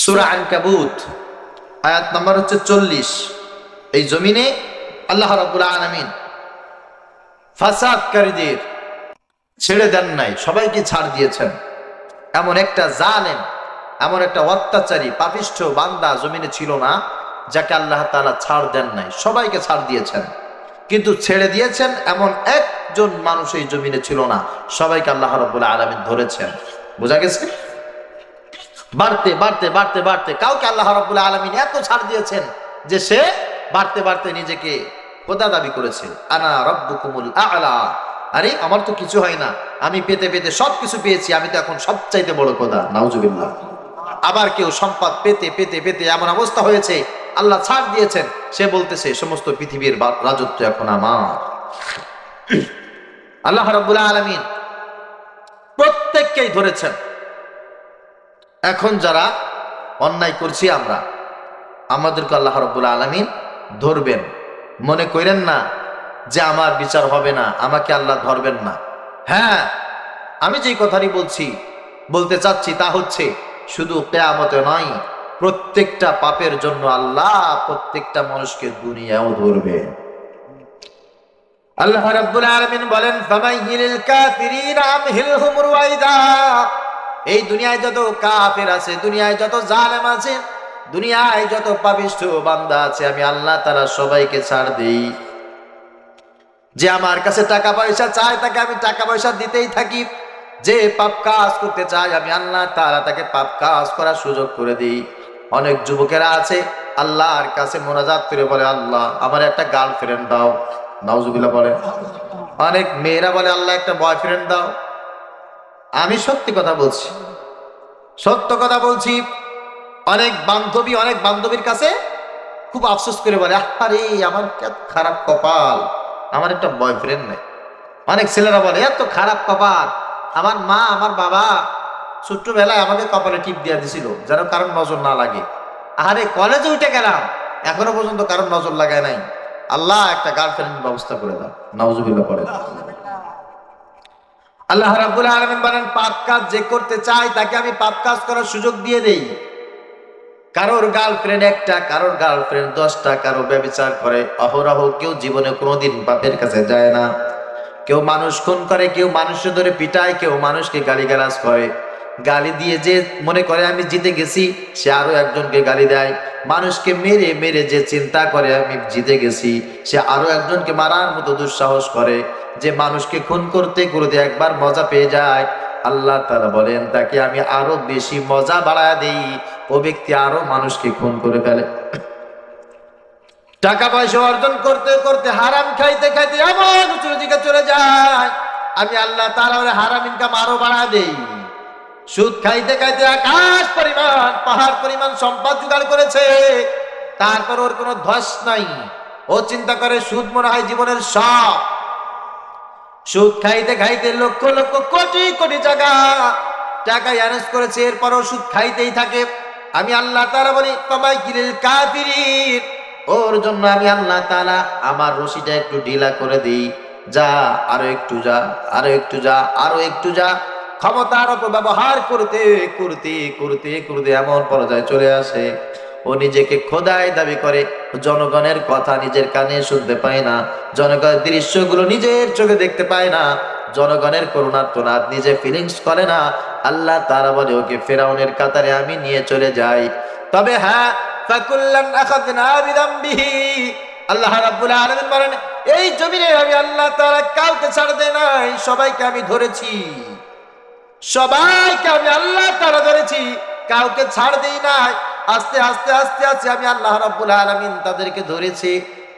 সূরা আনকাবুত আয়াত নম্বর হচ্ছে 40। এই জমিনে আল্লাহ রাব্বুল আলামিন ফাসাদকারীদের ছেড়ে দেন নাই, সবাইকে ছাড় দিয়েছেন। এমন একটা জালেম, এমন একটা অত্যাচারী পাপিষ্ঠ বান্দা জমিনে ছিল না যাকে আল্লাহ তাআলা ছাড় দেন নাই, সবাইকে ছাড় দিয়েছেন। কিন্তু ছেড়ে দিয়েছেন এমন একজন মানুষ এই জমিনে ছিল না, সবাইকে আল্লাহ রাব্বুল আলামিন ধরেছেন। বোঝা গেছে? বাড়তে বাড়তে বাড়তে বাড়তে কাউকে আল্লাহ রাব্বুল আলামিন এত ছাড় দিয়েছেন যে সে বাড়তে বাড়তে নিজেকে খোদা দাবি করেছে। আনা রাব্বুকুমুল আ'লা, আরে আমার তো কিছু হয় না, আমি পেতে পেতে সবকিছু পেয়েছি, আমি তো এখন সবচাইতে বড় খোদা। নাউজুবিল্লাহ। আবার কেউ সম্পদ পেতে পেতে পেতে এমন অবস্থা হয়েছে আল্লাহ ছাড় দিয়েছেন, সে বলতেছে সমস্ত পৃথিবীর রাজত্ব এখন আমার। আল্লাহ রাব্বুল আলামিন প্রত্যেককেই ধরেছেন। এখন যারা অন্যায় করছি আমরা, আমাদেরকে আল্লাহ রাব্বুল আলামিন ধরবেন। মনে করেন না যে আমার বিচার হবে না, আমাকে আল্লাহ ধরবেন না। হ্যাঁ, আমি যেই কথাটি বলতে চাচ্ছি তা হচ্ছে শুধু কিয়ামতে নয়, প্রত্যেকটা পাপের জন্য আল্লাহ প্রত্যেকটা মানুষকে দুনিয়াও ধরবে। আল্লাহ রাব্বুল আলামিন বলেন, ফামাইহিলিল কাফিরিনা আমহিলহুম রুয়াইদা। এই দুনিয়ায় যত কাফের আছে, দুনিয়ায় যত জালেম আছে, দুনিয়ায় যত পাপিষ্ঠ বান্দা আছে, আমি আল্লাহ তাআলা সবাইকে ছাড় দেই। যে আমার কাছে টাকা পয়সা চায় তাকে আমি টাকা পয়সা দিতেই থাকি, যে পাপ কাজ করতে চায় আমি আল্লাহ তাআলা তাকে পাপ কাজ করার সুযোগ করে দিই। অনেক যুবকেরা আছে আল্লাহর কাছে মোনাজাত করে বলে, আল্লাহ আমার একটা গার্লফ্রেন্ড দাও। নাউজুবিল্লাহ বলে। অনেক মেয়েরা বলে, আল্লাহ একটা বয়ফ্রেন্ড দাও। আমি সত্যি কথা বলছি, সত্য কথা বলছি। অনেক বান্ধবীর কাছে খুব আফসোস করে বলে, আরে আমার এত খারাপ কপাল, আমার একটা বয়ফ্রেন্ড নেই। অনেক ছেলেরা বলে, এত খারাপ কপাল, আমার মা আমার বাবা ছোট্টবেলায় আমাকে কপালে টিপ দিয়ে দিছিল যেন কারণ নজর না লাগে। আরে কলেজে উঠে গেলাম, এখনো পর্যন্ত কারণ নজর লাগায় নাই। আল্লাহ একটা গার্লফ্রেন্ড ব্যবস্থা করে দাও। নাউজুবিল্লাহ পড়ে। আল্লাহ রাব্বুল আলামিন বলেন, পাপ কাজ যে করতে চায় তাকে আমি পাপ কাজ করার সুযোগ দিয়ে দেই। কারোর গার্লফ্রেন্ড একটা, কারোর গার্লফ্রেন্ড 10টা, কারো ব্যভিচার করে অহরহ, কেউ জীবনে কোনোদিন পাপের কাছে যায় না। কেউ মানুষ খুন করে, কেউ মানুষকে ধরে পিটায়, কেউ মানুষকে গালিগালাজ করে। গালি দিয়ে যে মনে করে আমি জিতে গেছি, সে আরো একজনকে গালি দেয়। মানুষকে মেরে মেরে যে চিন্তা করে আমি জিতে গেছি, সে আরো একজনকে মারার মতো দুঃসাহস করে। যে মানুষকে খুন করতে করতে একবার মজা পেয়ে যায়, আল্লাহ তাআলা বলেন তাকে আমি আরো বেশি মজা বাড়ায় দেই, ও ব্যক্তি আরো মানুষকে খুন করে ফেলে। টাকা পয়সা অর্জন করতে করতে হারাম খাইতে খাইতে এমন উঁচুর দিকে চলে যায়, আমি আল্লাহ তাআলা ওর হারাম ইনকাম আরো বাড়া দেই। সুদ খাইতে খাইতে আকাশ পরিমাণ পাহাড় পরিমাণ সম্পদ জোগাড় করেছে, তারপর ওর কোনো ধস নাই। ও চিন্তা করে সুদ মনে হয় জীবনের সব। সুদ খাইতে খাইতে লক্ষ লক্ষ কোটি কোটি টাকা অ্যারেঞ্জ করেছে, এরপরও সুদ খাইতেই থাকে। আমি আল্লাহ তাআলা বলি, ফামাইহিলিল কাফিরিন, ওর জন্য আমি আল্লাহ তাআলা আমার রশিটা একটু ঢিলা করে দিই। যা, আরো একটু যা, আরো একটু যা, আরো একটু যা। ক্ষমতার অপব্যবহার করতে করতে করতে করতে এমন পর্যায়ে চলে আসে ও নিজেকে খোদাই দাবি করে। জনগণের কথা নিজের কানে শুনতে পায় না, জনগণের দৃশ্যগুলো নিজের চোখে দেখতে পায় না, জনগণের করুণার তোনাদ নিজে ফিলিংস করে না। আল্লাহ তাআলা বলে, ওকে ফেরাউনের কাতারে আমি নিয়ে চলে যাই। তবে হ্যাঁ, ফাকুল্লান আখাযনা বিযামবিহি, আল্লাহ রাব্বুল আলামিন বলেন, এই জমিনে আমি আল্লাহ তাআলা কাউকে ছাড় দেই নাই, সবাইকে আমি ধরেছি। সবাইকে আমি আল্লাহ তাআলা ধরেছি, কাউকে ছাড় দেই নাই। আস্তে আস্তে আস্তে আস্তে আমি আল্লাহ রাব্বুল আলামিন তাদেরকে ধরেছি।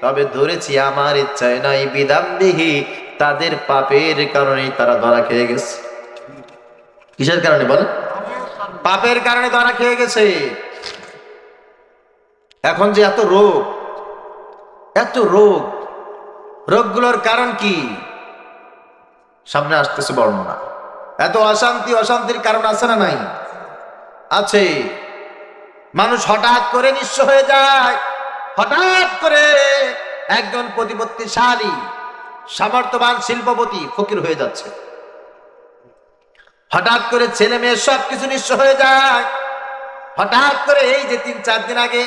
তবে ধরেছি আমার ইচ্ছায় নয়, বিযামবিহি, তাদের পাপের কারণেই তারা ধরা খেয়ে গেছে। কিসের কারণে বল? পাপের কারণে ধরা খেয়ে গেছে। এখন যে এত রোগগুলোর কারণ কি? সামনে আসতেছে বর্ণনা। এত অশান্তির কারণ আছে না নাই? আছে। মানুষ হঠাৎ করে নিঃস্ব হয়ে যায়, হঠাৎ করে একজন প্রতিপত্তিশালী সামর্থ্যবান শিল্পপতি ফকির হয়ে যাচ্ছে, হঠাৎ করে ছেলে মেয়ে সবকিছু নিঃস্ব হয়ে যায়, হঠাৎ করে এই যে 3-4 দিন আগে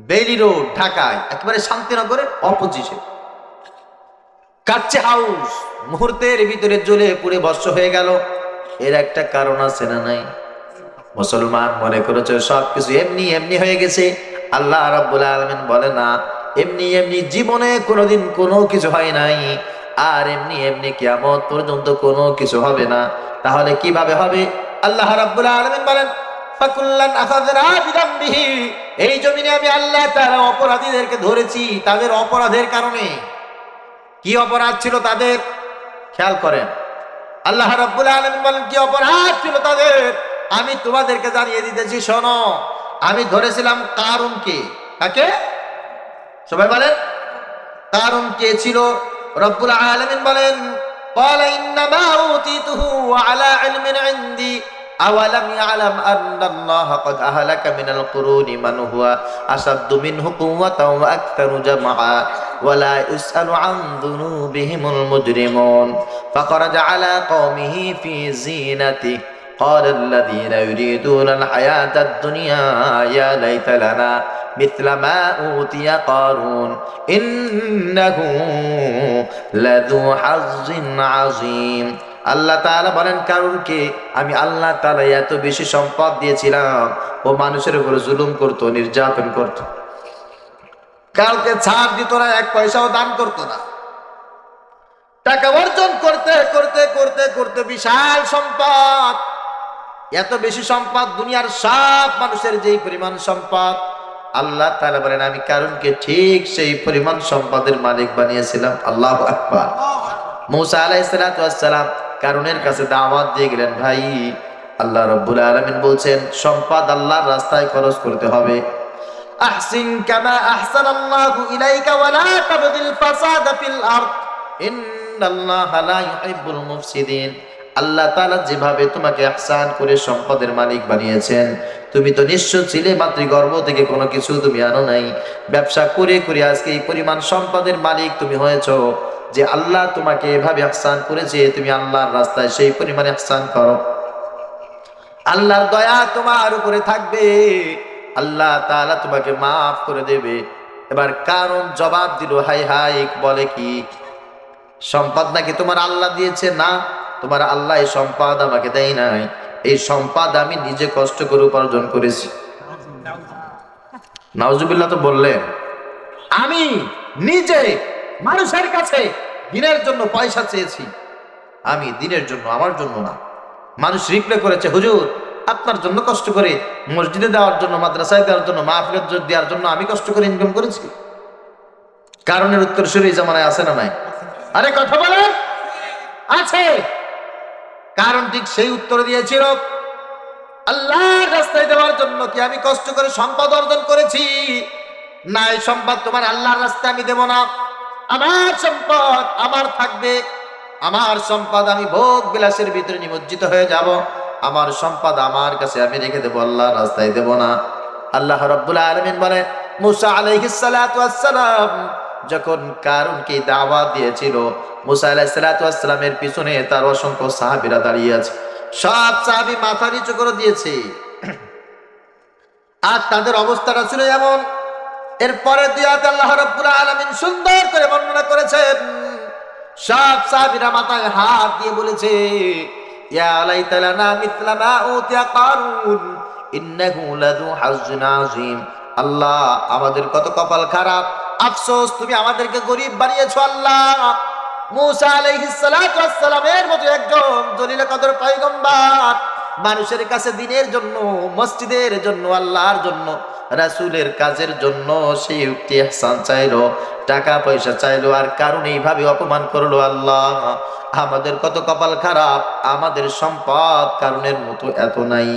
বেইলি রোড ঢাকায় একেবারে শান্তিনগরের অপোজিশন কাচ্চি হাউস মুহূর্তের ভিতরে জ্বলে পুড়ে ভস্ম হয়ে গেল। এর একটা কারণ আছে না নাই? মুসলমান মনে করেছে সবকিছু এমনি এমনি হয়ে গেছে। আল্লাহ রাব্বুল আলামিন বলে না, এমনি এমনি জীবনে কোনোদিন কোনো কিছু হয় নাই, আর এমনি এমনি কিয়ামত পর্যন্ত কোনো কিছু হবে না। তাহলে কিভাবে হবে? আল্লাহ রাব্বুল আলামিন বলেন ফাকুল্লান আখাযনা বিযামবিহি, এই জমিনে আমি আল্লাহ তাআলা অপরাধীদেরকে ধরেছি তাদের অপরাধের কারণে। কি অপরাধ ছিল তাদের? খেয়াল করেন, আল্লাহ রাব্বুল আলামিন বলেন কি অপরাধ ছিল তাদের আমি তোমাদেরকে জানিয়ে দিতেছি, শোনো। আমি ধরেছিলাম কারুনকে। কাকে? সবাই বলেন কারুন কে ছিল? রব্বুল আলামিন বলেন ক্বালা ইন্নামা উতিতুহু আলা ইলমিন ইনদি আওয়ালাম ইয়ালাম আন্নাল্লাহা ক্বাদ আহলাকা মিনাল কুরুনি মান হুয়া আসাদ্দু মিনহু কুওয়াতাও ওয়া আকতারু জামআ ওয়া লা ইসআলু আন যুনুবিহিমুল মুজরিমুন ফাখরাজা আলা কওমিহি ফি যিনাতিহি قال الذين يريدون الحياة الدنيا يا ليت لنا مثل ما أوتي قارون إنه لذو حظ عظيم। আল্লাহ তাআলা বলেন কারুনকে আমি আল্লাহ তাআলা এত বেশি সম্পদ দিয়েছিলাম, ও মানুষের উপর জুলুম করত, নির্যাতন করত, কাউকে ছাড় দিত না, এক পয়সাও দান করত না। টাকা অর্জন করতে করতে করতে করতে বিশাল সম্পদ, এত বেশি সম্পদ, দুনিয়ার সব মানুষের যেই পরিমাণ সম্পদ, আল্লাহ তাআলা বলেন আমি কারুনকে ঠিক সেই পরিমাণ সম্পদের মালিক বানিয়েছিলাম। আল্লাহু আকবার। মূসা আলাইহিস সালাতু ওয়াস সালাম কারুনের কাছে দাওয়াত দিয়ে গেলেন, ভাই আল্লাহ রাব্বুল আলামিন বলছেন সম্পদ আল্লাহর রাস্তায় খরচ করতে হবে। আহসিন কামা আহসানাল্লাহু ইলাইকা ওয়া লা তাবগিল ফাসাদা ফিল আরদ ইন্নাল্লাহা লা ইউহিব্বুল মুফসিদিন। আল্লাহ তাআলা যেভাবে তোমাকে ইহসান করে সম্পদের মালিক বানিয়েছেন, তুমি তো নিঃস্ব ছিলে, মাতৃগর্ভ থেকে কোনো কিছু তুমি আনো নাই, ব্যবসা করে করে আজকে এই পরিমাণ সম্পদের মালিক তুমি হয়েছো। যে আল্লাহ তোমাকে এভাবে ইহসান করেছে, তুমি আল্লাহর রাস্তায় সেই পরিমাণ ইহসান করো, আল্লাহর দয়া তোমার উপরে থাকবে, আল্লাহ তাআলা তোমাকে মাফ করে দেবে। এবার কারণ জবাব দিল, হাই হাই, বলে কি সম্পদ নাকি তোমার আল্লাহ দিয়েছে? না, তোমার আল্লাহ এই সম্পদ আমাকে দেয় নাই, এই সম্পদ আমি নিজে কষ্ট করে উপার্জন করেছি। নাউজুবিল্লাহ তো বললেন, আমি নিজে মানুষের কাছে দিনের জন্য পয়সা চেয়েছি, আমি দিনের জন্য, আমার জন্য না। মানুষ রিপ্লাই করেছে, হুজুর আপনার জন্য কষ্ট করে, মসজিদে দেওয়ার জন্য, মাদ্রাসায় দেওয়ার জন্য, মাহফিলে দেওয়ার জন্য আমি কষ্ট করে ইনকাম করেছি। কারণের উত্তরসূরি এই জামানায় আছে না নাই? আরে কথা বলেন, আছে। কারণ ঠিক সেই উত্তর দিয়েছিল, আল্লাহর রাস্তায় দেওয়ার জন্য কি আমি কষ্ট করে সম্পদ অর্জন করেছি? না, এই সম্পদ তোমার আল্লাহর রাস্তায় আমি দেব না। আমার সম্পদ আমার থাকবে, আমার সম্পদ আমি ভোগ বিলাসের ভিতরে নিমজ্জিত হয়ে যাব, আমার সম্পদ আমার কাছে আমি রেখে দেবো, আল্লাহর রাস্তায় দেব না। আল্লাহ রাব্বুল আলামিন বলে মূসা আলাইহিস সালাতু ওয়াস সালাম যখন কারুনকে দাওয়াত দিয়েছিল, মূসা আলাইহিস সালাতু ওয়াস সালামের পিছনে তার অসংখ্য সাহাবীরা দাঁড়িয়ে আছে, সব সাহাবী মাথা নিচু করে দিয়েছে, আর তাদের অবস্থাটা ছিল এমন। এরপরে দুই আয়াত আল্লাহ রাব্বুল আলামিন সুন্দর করে বর্ণনা করেছেন। সব সাহাবীরা মাথায় হাত দিয়ে বলেছে, ইয়া লাইতা লানা মিথলা মা উতিয়া কারুন ইন্নাহু লাযু হাজ্জিন আযীম। আল্লাহ আমাদের কত কপাল খারাপ, আফসোস তুমি আমাদেরকে গরীব বানিয়েছো আল্লাহ। মূসা আলাইহিস সালাতু ওয়াস সালামের মতো একজন জলিল কদর পয়গম্বর মানুষের কাছে দিনের জন্য, মসজিদের জন্য, আল্লাহর জন্য, রাসূলের কাজের জন্য সেই উক্তি ইহসান চাইলো, টাকা পয়সা চাইলো, আর কারণ এইভাবে অপমান করলো। আল্লাহ আমাদের কত কপাল খারাপ, আমাদের সম্পদ কারণের মতো এত নাই।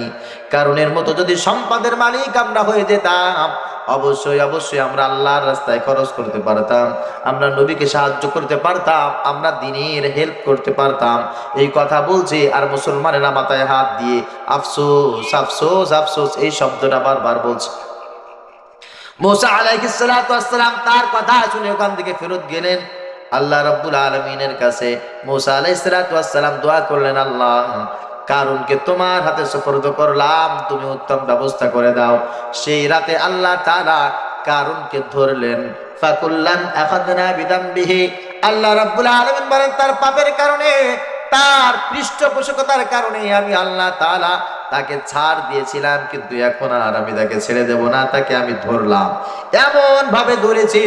কারণের মতো যদি সম্পদের মালিক আমরা হয়ে যেতাম, অবশ্যই অবশ্যই আমরা আল্লাহর রাস্তায় খরচ করতে পারতাম, আমরা নবীকে সাহায্য করতে পারতাম, আমরা দ্বীনের হেল্প করতে পারতাম। এই কথা বলছে আর মুসলমানেরা মাথায় হাত দিয়ে আফসোস আফসোস আফসোস এই শব্দটা বারবার বলছে। মূসা আলাইহিস সালাতু ওয়াস সালাম তার কথা শুনে ওখান থেকে ফেরত গেলেন আল্লাহ রাব্বুল আলামিনের কাছে। মূসা আলাইহিস সালাতু ওয়াস সালাম দোয়া করলেন, আল্লাহ কারুনকে তোমার হাতে সুপর্দ করলাম, তুমি উত্তম ব্যবস্থা করে দাও। সেই রাতে আল্লাহ তাআলা কারুনকে ধরলেন। ফাকুল্লান আখাযনা বিদামবিহি, আল্লাহ রাব্বুল আলামিন বলেন তার পাপের কারণে, তার পৃষ্ঠপোষকতার কারণে আমি আল্লাহ তাআলা তাকে ছাড় দিয়েছিলাম, কিন্তু এখন আর আমি তাকে ছেড়ে দেব না, তাকে আমি ধরলাম। এমন ভাবে ধরেছি,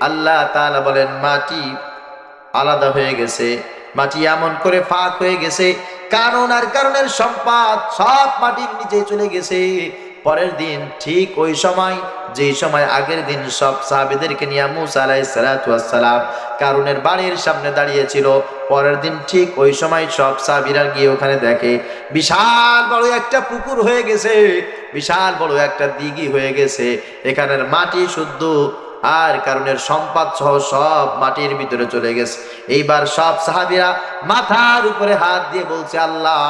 আল্লাহ তাআলা বলেন মাটি আলাদা হয়ে গেছে, মাটি এমন করে ফাঁক হয়ে গেছে, কারণ আর কারণের সম্পদ সব মাটির নিচে চলে গেছে। পরের দিন ঠিক ওই সময়, যেই সময় আগের দিন সব সাহাবীদেরকে নিয়ে মুসা আলাইহিস সালাতু ওয়াস সালাম কারুনের বাড়ির সামনে দাঁড়িয়েছিল, পরের দিন ঠিক ওই সময় সব সাহাবীরা গিয়ে ওখানে দেখে বিশাল বড় একটা পুকুর হয়ে গেছে, বিশাল বড় একটা দিঘি হয়ে গেছে। এখানের মাটি শুদ্ধ, আর কারণের সম্পদ সহ সব মাটির ভিতরে চলে গেছে। এইবার সব সাহাবীরা মাথার উপরে হাত দিয়ে বলছে, আল্লাহ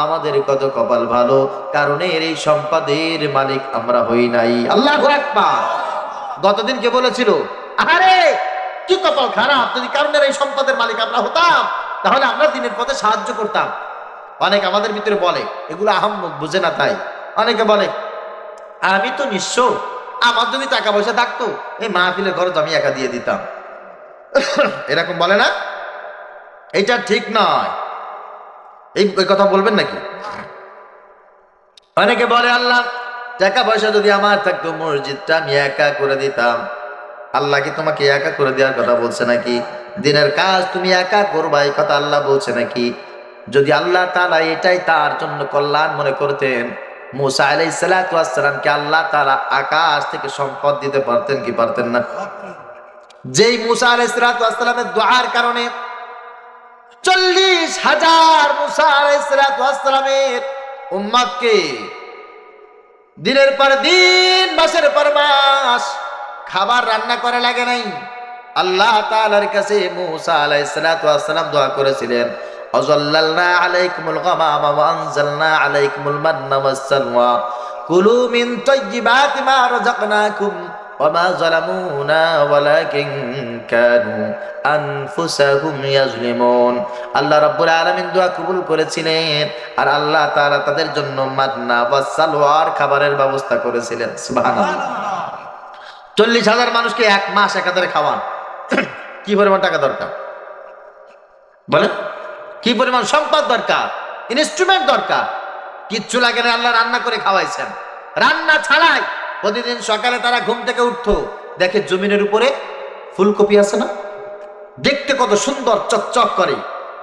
আমাদের কত কপাল ভালো, কারণের এই সম্পদের মালিক আমরা হই নাই। আল্লাহু আকবার। গতদিন কে বলেছিল, আরে কি কপাল খারাপ, যদি কারণের এই সম্পদের মালিক আমরা হতাম তাহলে আমরা দিনের পথে সাহায্য করতাম। অনেক আমাদের ভিতরে বলে, এগুলো আহাম্মক বুঝে না তাই। অনেকে বলে আমি তো নিঃস্ব, আমার যদি টাকা পয়সা থাকতো এই মাহফিলের খরচ আমি একা দিয়ে দিতাম। এরকম বলে না? এটা ঠিক নয়। এই কথা বলবেন নাকি? অনেকে বলে আল্লাহ টাকা পয়সা যদি আমার থাকতো মসজিদটা আমি একা করে দিতাম। আল্লাহ কি তোমাকে একা করে দেওয়ার কথা বলছে নাকি? দিনের কাজ তুমি একা করবা এই কথা আল্লাহ বলছে নাকি? যদি আল্লাহ তাআলা এটাই তার জন্য কল্যাণ মনে করতেন, মুসা আলাইহিস সালাতু ওয়াস সালামকে আল্লাহ তাআলা আকাশ থেকে সম্পদ দিতে পারতেন কি পারতেন না? যেই মুসা আলাইহিস সালাতু ওয়াস সালামের দুআর কারণে 40,000 মুসা আলাইহিস সালাতু ওয়াস সালামের উম্মতকে দিনের পর দিন, মাসের পর মাস খাবার রান্না করা লাগে নাই। আল্লাহ তাআলার কাছে মুসা আলাইহিস সালাতু ওয়াস সালাম দোয়া করেছিলেন, আযাল্লালনা আলাইকুমুল গামামা ওয়া আনজালনা আলাইকুমুল মান্না ওয়াস সালওয়া কুলু মিন তাইয়্যিবাতি মা রাযাকনাকুম ওয়া মা যালামুনা ওয়ালাকিন কানু আনফুসাহুম ইয়াজলিমুন। আল্লাহ রাব্বুল আলামিন দোয়া কবুল করেছিলেন, আর আল্লাহ তাআলা তাদের জন্য মান্না ওয়াস সালওয়ার খাবারের ব্যবস্থা করেছিলেন। সুবহানাল্লাহ। 40,000 মানুষকে এক মাস একাধারে খাওয়ান, কি পরিমাণ টাকা দরকার বলেন? কি পরিমাণ সম্পদ দরকার, ইনস্ট্রুমেন্ট দরকার? কিচ্ছু লাগে না, আল্লাহ রান্না করে খাওয়াইছেন। রান্না ছাড়াই প্রতিদিন সকালে তারা ঘুম থেকে উঠতো, দেখে জমিনের উপরে ফুলকপি আছে না, দেখতে কত সুন্দর চকচক করে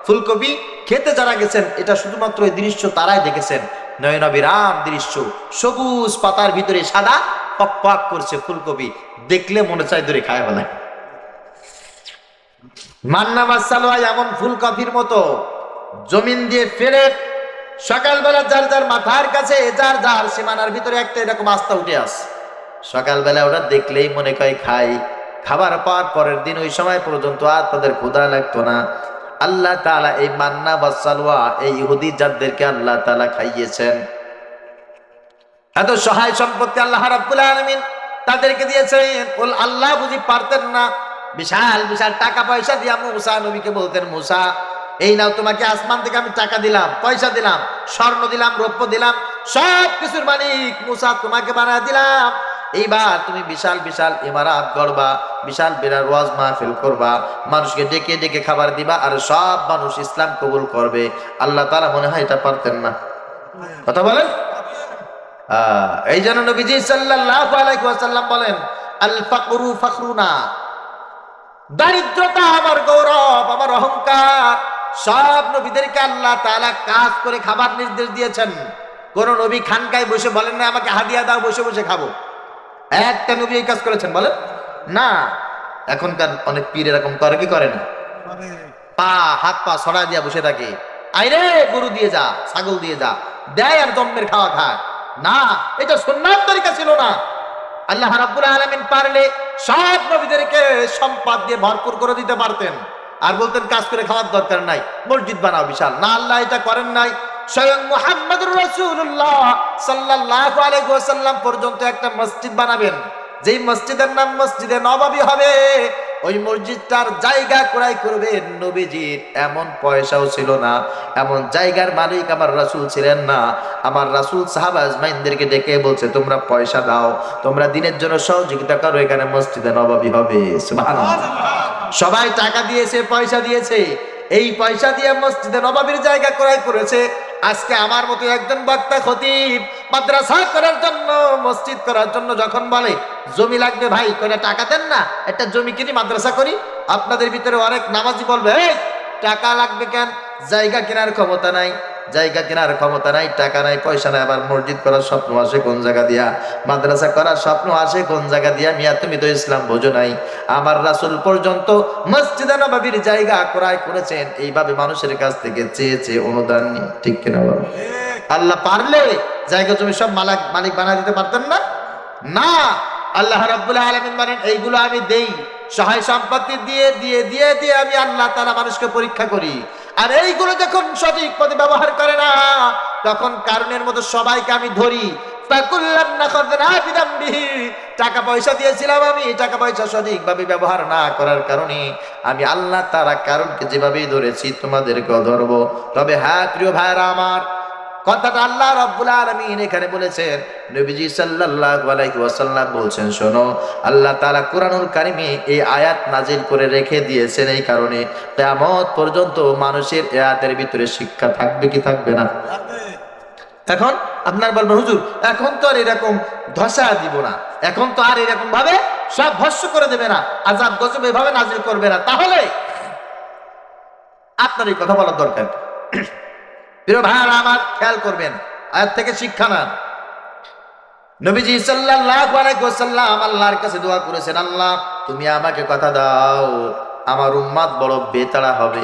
ফুলকপি। খেতে যারা গেছেন এটা শুধুমাত্র এই দৃশ্য তারাই দেখেছেন, নয়নাভিরাম দৃশ্য, সবুজ পাতার ভিতরে সাদা পক পক করছে ফুলকপি, দেখলে মনে চায় ধরে খায় বলে। মান্না ওয়াস সালওয়া এমন ফুলকপির মতো জমিন দিয়ে ফেলে সকালবেলা যার যার মাথার কাছে, যার যার সীমানার ভিতরে একটা এরকম আস্থা উঠে আসে। সকালবেলা ওটা দেখলেই মনে হয় খাই। খাবার পর পরের দিন ওই সময় পর্যন্ত আর তাদের ক্ষুধা লাগতো না। আল্লাহ তাআলা এই মান্না ওয়াস সালওয়া এই ইহুদি জাতদেরকে আল্লাহ তাআলা খাইয়েছেন। এত সহায় সম্পত্তি আল্লাহ রাব্বুল আলামিন তাদেরকে দিয়েছেন। আল্লাহ বুঝি পারতেন না? বিশাল বিশাল টাকা পয়সা দিয়া মুসা নবীকে বলতেন, মুসা এই নাও, তোমাকে আসমান থেকে আমি টাকা দিলাম, পয়সা দিলাম, স্বর্ণ দিলাম, রৌপ্য দিলাম, সব কিছুর মালিক মুসা তোমাকে বানায় দিলাম। এইবার তুমি বিশাল বিশাল ইমারাত গড়বা, বিশাল বিরাট ওয়াজ মাহফিল করবা, মানুষকে ডেকে ডেকে খাবার দিবা, আর সব মানুষ ইসলাম কবুল করবে। আল্লাহ তাআলা মনে হয় এটা পারতেন না? কথা বলেন। এই জন্য নবীজি সাল্লাল্লাহু আলাইহি ওয়াসাল্লাম বলেন, আল ফাকরু ফাখরুনা, দারিদ্রতা আমার গৌরব, আমার অহংকার। সব নবীদেরকে আল্লাহ তাআলা কাজ করে খাবার নির্দেশ দিয়েছেন। কোন নবী খানকায় বসে বলেন না আমাকে হাদিয়া দাও, বসে বসে খাবো? একটা নবী এই কাজ করেছেন বলেন না? এখনকার অনেক পীর এরকম করে কি করে না? হাত পা ছড়া দিয়া বসে থাকে, আইরে গরু দিয়ে যা, ছাগল দিয়ে যা, দেয় আর জম্মের খাওয়া খায় না। এটা সুন্নাত তরিকা ছিল না। আল্লাহ রাব্বুল আলামিন পারলে সব নবীদেরকে সম্পদ দিয়ে ভরপুর করে দিতে পারতেন, আর বলতেন কাজ করে খাওয়ার দরকার নাই, মসজিদ বানাও বিশাল। না, আল্লাহ এটা করেন নাই। স্বয়ং মুহাম্মদুর রাসূলুল্লাহ সাল্লাল্লাহু আলাইহি ওয়াসাল্লাম পর্যন্ত একটা মসজিদ বানাবেন, যেই মসজিদের নাম মসজিদে নববী হবে, ওই মসজিদটার জায়গা ক্রয় করবেন। নবীজির এমন পয়সাও ছিল না, এমন জায়গার মালিক আমার রাসূল ছিলেন না। আমার রাসূল সাহাবা আজমাইনদেরকে ডেকে বলছে, তোমরা পয়সা দাও, তোমরা দিনের জন্য সহযোগিতা করো, এখানে মসজিদে নববী হবে। সুবহানাল্লাহ। সবাই টাকা দিয়েছে, পয়সা দিয়েছে, এই পয়সা দিয়ে মসজিদে নববীর জায়গা ক্রয় করেছে। আজকে আমার মতো একজন বক্তা খতিব মাদ্রাসা করার জন্য, মসজিদ করার জন্য যখন বলে জমি লাগবে, ভাই করে টাকা দেন না, একটা জমি কিনি মাদ্রাসা করি। আপনাদের ভিতরে অনেক নামাজি বলবে, এই টাকা লাগবে কেন? জায়গা কেনার ক্ষমতা নাই, জায়গা কেনার ক্ষমতা নাই, টাকা নাই, পয়সা নাই, আবার মসজিদ করার স্বপ্ন আসে কোন জায়গা দিয়া, মাদ্রাসা করার স্বপ্ন আসে কোন জায়গা দিয়া? মিয়া তুমি তো ইসলাম বোঝো নাই। আমার রাসূল পর্যন্ত মসজিদে নববীর জায়গা ক্রয় করেছেন, এইভাবে মানুষের কাছ থেকে চেয়ে চেয়ে অনুদান নিয়ে। ঠিক কিনা বলো? আল্লাহ পারলে জায়গা জমি সব মালিক বানিয়ে দিতে পারতেন না? না, আল্লাহ রাব্বুল আলামিন বলেন, এইগুলো আমি দেই, সহায় সম্পত্তি দিয়ে দিয়ে দিয়ে দিয়ে আমি আল্লাহ তাআলা মানুষকে পরীক্ষা করি। আর এইগুলো যখন সঠিক পথে ব্যবহার করে না, তখন কারণের মতো সবাইকে আমি ধরি। টাকা পয়সা দিয়েছিলাম আমি, টাকা পয়সা সঠিকভাবে ব্যবহার না করার কারণে আমি আল্লাহ তাআলা কারণকে যেভাবেই ধরেছি তোমাদেরকেও ধরবো। তবে হ্যাঁ প্রিয় ভাইরা আমার, কথাটা আল্লাহ রাব্বুল আলামিন এখানে বলেছেন, নবীজি সাল্লাল্লাহু আলাইহি ওয়াসাল্লাম বলছেন, শোনো, আল্লাহ তাআলা কুরআনুল কারীমে এই আয়াত নাজিল করে রেখে দিয়েছেন এই কারণে কিয়ামত পর্যন্ত মানুষের এই আয়াতের ভিতরে শিক্ষা থাকবে কি থাকবে না? এখন আপনার বলবেন, হুজুর এখন তো আর এরকম ধসা দিব না, এখন তো আর এরকম ভাবে সব ভস্ম করে দেবে না, আযাব গজব এভাবে নাজিল করবে না, তাহলে আপনার এই কথা বলার দরকার কি? প্রিয় ভাইরা আমার, খেয়াল করবেন, আয়াত থেকে শিক্ষা নেন। নবীজি সাল্লাল্লাহু আলাইহি ওয়াসাল্লাম আল্লাহর কাছে দোয়া করেছেন, আল্লাহ তুমি আমাকে কথা দাও, আমার উম্মত বড় বেতাড়া হবে,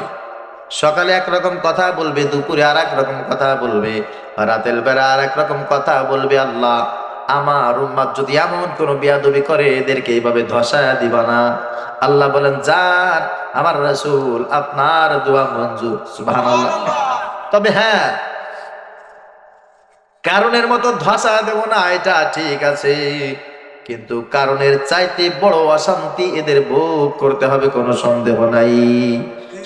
সকালে একরকম কথা বলবে, দুপুরে আর এক রকম কথা বলবে, রাতের বেলা আর এক রকম কথা বলবে। আল্লাহ আমার উম্মত যদি এমন কোন বেয়াদবি করে, এদেরকে এইভাবে ধসায়া দিবা না। আল্লাহ বলেন, যান আমার রাসূল, আপনার দোয়া মঞ্জুর। সুবহানাল্লাহ। তবে হ্যাঁ, কারণের মতো ধসা দেব না, এটা ঠিক আছে, কিন্তু কারণের চাইতে বড় অশান্তি এদের ভোগ করতে হবে, কোনো সন্দেহ নাই।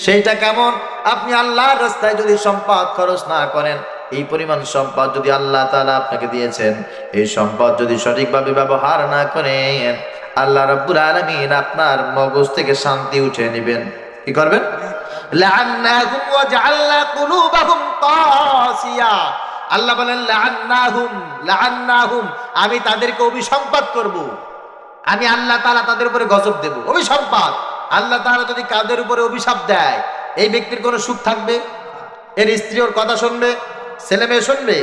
সেইটা কেমন? আপনি আল্লাহর রাস্তায় যদি সম্পদ খরচ না করেন, এই পরিমাণ সম্পদ যদি আল্লাহ তাআলা আপনাকে দিয়েছেন, এই সম্পদ যদি সঠিকভাবে ব্যবহার না করেন, আল্লাহ রাব্বুল আলামিন আপনার মগজ থেকে শান্তি উঠে নেবেন। কি করবেন? লাআন্নাহুম ওয়া জাআলনা কুলুবাহুম কাসিয়া। আল্লাহ বলেন লাআন্নাহুম, আমি তাদেরকে অভিসম্পাত করব, আমি আল্লাহ তাআলা তাদের উপরে গজব দেব, অভিসম্পাত। আল্লাহ তাআলা যদি কাদের উপরে অভিশাপ দেয়, এই ব্যক্তির কোনো সুখ থাকবে? এর স্ত্রী ওর কথা শুনবে? ছেলে মেয়ে শুনবে?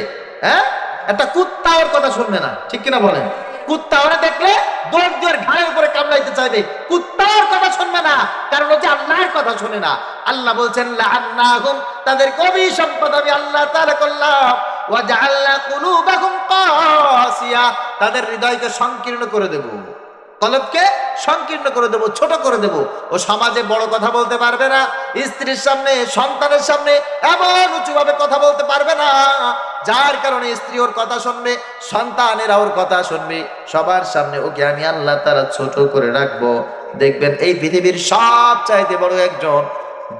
হ্যাঁ, একটা কুত্তা ওর কথা শুনবে না। ঠিক কিনা বলেন? কুত্তা ওরা দেখলে দৌড় দিয়ে ঘাড়ের উপরে কামড়াইতে চাইবে, কুত্তার কথা শুনবে না, কারণ ও যে আল্লাহর কথা শুনে না। আল্লাহ বলছেন লাআন্নাহুম, তাদের অভিসম্পাত আমি আল্লাহ তাআলা করলাম, ওয়া জাআলনা কুলুবাহুম কাসিয়া, তাদের হৃদয়কে সংকীর্ণ করে দেব, কলবকে সংকীর্ণ করে দেব, ছোট করে দেব। ও সমাজে বড় কথা বলতে পারবে না, স্ত্রীর সামনে, সন্তানের সামনে এমন উঁচুভাবে কথা বলতে পারবে না, যার কারণে স্ত্রী ওর কথা শুনবে, সন্তানেরা ওর কথা শুনবে, সবার সামনে ওকে আমি আল্লাহ তাআলা ছোট করে রাখবো। দেখবেন এই পৃথিবীর সবচাইতে বড় একজন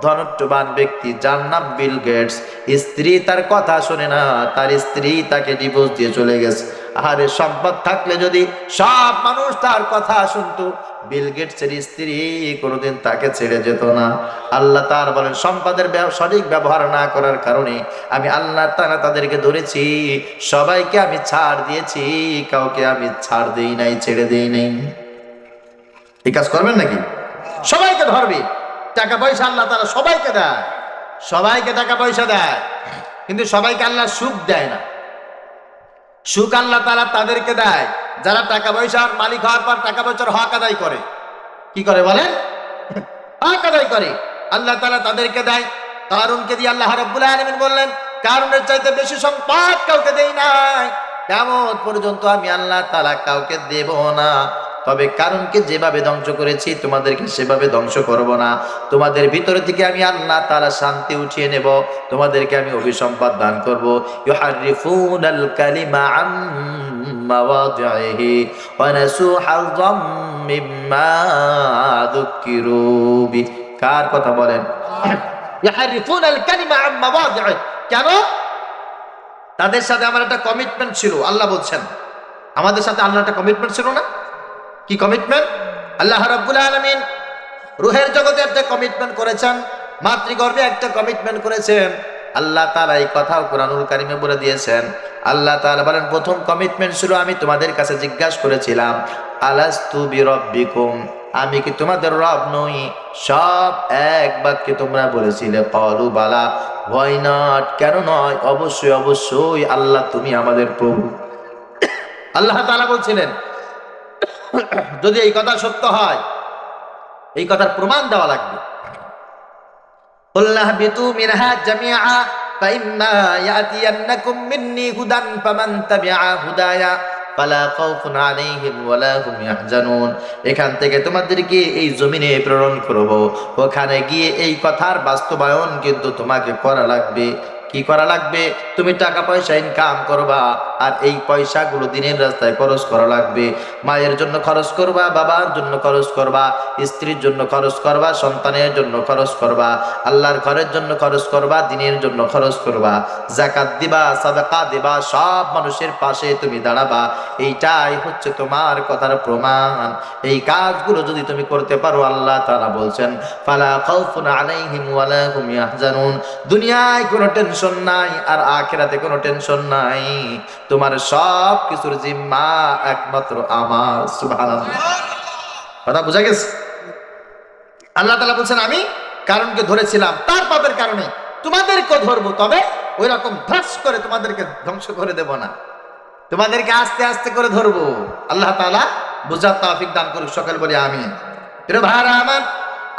ধনবান ব্যক্তি, যার নাম বিল গেটস, স্ত্রী তার কথা শোনে না, তার স্ত্রী তাকে ডিভোর্স দিয়ে চলে গেছে। আরে সম্পদ থাকলে যদি সব মানুষ তার কথা শুনতো, বিল গেটসের স্ত্রী কোনোদিন তাকে ছেড়ে যেত না। আল্লাহ তাআলা বলেন, সম্পদের সঠিক ব্যবহার না করার কারণে আমি আল্লাহ তাআলা তাদেরকে ধরেছি, সবাইকে আমি ছাড় দিয়েছি, কাউকে আমি ছাড় দেই নাই, ছেড়ে দেই নাই। এই কাজ করবেন নাকি? সবাইকে ধরবে। টাকা পয়সা আল্লাহ তাআলা সবাইকে দেয়, সবাইকে টাকা পয়সা দেয়, কিন্তু সবাইকে আল্লাহ সুখ দেয় না। সুখ আল্লাহ তাআলা তাদেরকে দেয় যারা টাকা পয়সার মালিক হওয়ার পর টাকা পয়সার হক আদায় করে। কি করে বলেন? হক আদায় করে। আল্লাহ তাআলা তাদেরকে দেয়। কারুনকে দিয়ে আল্লাহ রাব্বুল আলামিন বললেন, কারুনের চাইতে বেশি সম্পদ কাউকে দেই নাই, কিয়ামত পর্যন্ত আমি আল্লাহ তাআলা কাউকে দেব না। তবে কারণকে যেভাবে ধ্বংস করেছি তোমাদেরকে সেভাবে ধ্বংস করব না। তোমাদের ভিতর থেকে আমি আল্লাহ তাআলা শান্তি উঠিয়ে নেব, তোমাদেরকে আমি অভিসম্পদ দান করব। ইউহারিফুনাল কালিমা আন মাওয়াদিহি ওয়া নাসু হাযযাম মিম্মা যুকিরু বি। কার কথা বলেন? ইহারিফুনাল কালিমা আম মাওয়াদিহি। কেন? তাদের সাথে আমার একটা কমিটমেন্ট ছিল। আল্লাহ বলছেন আমাদের সাথে আল্লাহর একটা কমিটমেন্ট ছিল না? কি কমিটমেন্ট? আল্লাহ রাব্বুল আলামিন রূহের জগতে একটা কমিটমেন্ট করেছেন, মাতৃগর্ভে একটা কমিটমেন্ট করেছেন। আল্লাহ তাআলা এই কথাও কোরআনুল কারীমে বলে দিয়েছেন। আল্লাহ তাআলা বলেন প্রথম কমিটমেন্ট ছিল আমি তোমাদের কাছে জিজ্ঞাসা করেছিলাম আলাস্তু বিরাব্বিকুম, আমি কি তোমাদের রব নই? সব এক বাক্যে তোমরা বলেছিলে ক্বালু বালা, হোয়াই নট, কেন নয়, অবশ্যই অবশ্যই আল্লাহ তুমি আমাদের প্রভু। আল্লাহ তাআলা বলছিলেন যদি এই কথা সত্য হয় এই কথার প্রমাণ দেওয়া লাগবে। কুল্লাহ বিতু মিনহা জামিআ ফাইম্মা ইয়াতিয়ান্নাকুম মিন্নি হুদান ফামান তাবিআ হুদায়া ফালা খাউফুন আলাইহিম ওয়ালা হুম ইয়াহজানুন। এখান থেকে তোমাদেরকে এই জমিনে প্রেরণ করব, ওখানে গিয়ে এই কথার বাস্তবায়ন কিন্তু তোমাকে করা লাগবে। কি করা লাগবে? তুমি টাকা পয়সা ইনকাম করবা, আর এই পয়সাগুলো দিনের রাস্তায় খরচ করা লাগবে। মায়ের জন্য খরচ করবা, বাবার জন্য খরচ করবা, স্ত্রীর জন্য খরচ করবা, সন্তানের জন্য খরচ করবা, আল্লাহর ঘরের জন্য খরচ করবা, দিনের জন্য খরচ করবা, যাকাত দিবা, সাদাকা দিবা, সব মানুষের পাশে তুমি দাঁড়াবা। এইটাই হচ্ছে তোমার কথার প্রমাণ। এই কাজগুলো যদি তুমি করতে পারো আল্লাহ তাআলা বলছেন ফালা খাউফুন আলাইহিম ওয়ালা হুম ইয়াহজানুন। দুনিয়ায় কোনো টেনশন নাই আর আখিরাতে কোনো টেনশন নাই। তোমার সব কিছুর জিম্মা একমাত্র আমার। সুবহানাল্লাহ। কথা বুঝা গেছে? আল্লাহ তাআলা বলছেন আমি কারণকে ধরেছিলাম তার পাপের কারণে তোমাদেরকে ধরবো, তবে ওই রকম ধ্বংস করে তোমাদেরকে ধ্বংস করে দেব না, তোমাদেরকে আস্তে আস্তে করে ধরবো। আল্লাহ তাআলা বুঝার তৌফিক দান করুক, সকল বলি আমিন। প্রিয় ভাইরা আমার,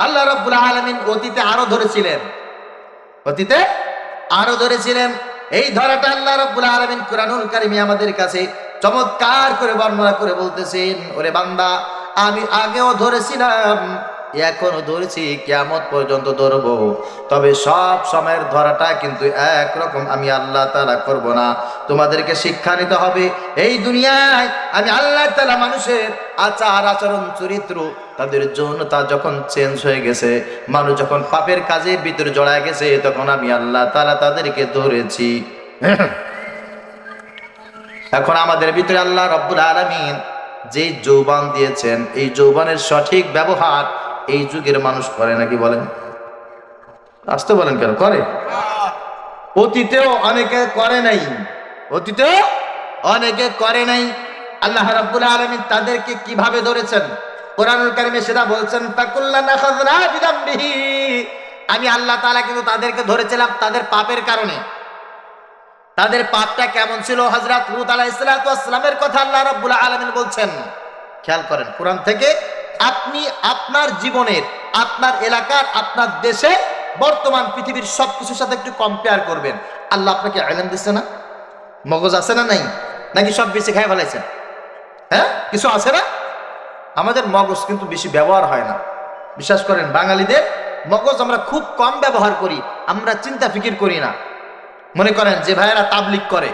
আল্লাহ রাব্বুল আলামিন অতীতে আরো ধরেছিলেন, অতীতে আরো ধরেছিলেন। এই ধরাটা আল্লাহ রাব্বুল আলামিন কুরআনুল কারীমে আমাদের কাছে চমৎকার করে বর্ণনা করে বলতেছেন, ওরে বান্দা আমি আগেও ধরেছিলাম, এখনো ধরেছি, কিয়ামত পর্যন্ত ধরবো। তবে সব সময়ের ধরাটা কিন্তু একরকম আমি আল্লাহ তাআলা করব না। তোমাদেরকে শিক্ষা নিতে হবে এই দুনিয়ায় আমি আল্লাহ তাআলা মানুষের আচার আচরণ চরিত্র তাদের যৌনতা যখন চেঞ্জ হয়ে গেছে, মানুষ যখন পাপের কাজে ভিতরে জড়ায় গেছে, তখন আমি আল্লাহ তাআলা তাদেরকে ধরেছি। এখন আমাদের ভিতরে আল্লাহ রাব্বুল আলামিন যেই যৌবন দিয়েছেন, এই যৌবনের সঠিক ব্যবহার এই যুগের মানুষ করে নাকি বলেন? আসতে বলেন কেন? করে। অতীতেও অনেকে করে নাই, অতীতেও অনেকে করে নাই। আল্লাহ রাব্বুল আলামিন তাদেরকে কিভাবে ধরেছেন কোরআনুল কারীমে সেটা বলছেন, ফাকুল্লান আখাযনা বিযামবিহি। আমি আল্লাহ তাআলা কিন্তু তাদেরকে ধরেছিলাম তাদের পাপের কারণে। তাদের পাপটা কেমন ছিল? হযরত লূত আলাইহিস সালাতু ওয়াস সালামের কথা আল্লাহ রাব্বুল আলামিন বলছেন। খেয়াল করেন কোরআন থেকে, আপনি আপনার জীবনের, আপনার এলাকার, আপনার দেশে বর্তমান পৃথিবীর সবকিছুর সাথে একটু কম্পেয়ার করবেন। আল্লাহ আপনাকে ইলম দিচ্ছে না? মগজ আছে না নাই? নাকি সব বেশি খাই ফেলাইছেন? হ্যাঁ, কিছু আছে না? আমাদের মগজ কিন্তু বেশি ব্যবহার হয় না। বিশ্বাস করেন বাঙালিদের মগজ আমরা খুব কম ব্যবহার করি, আমরা চিন্তা ফিকির করি না। মনে করেন যে ভাইয়েরা তাবলিগ করে,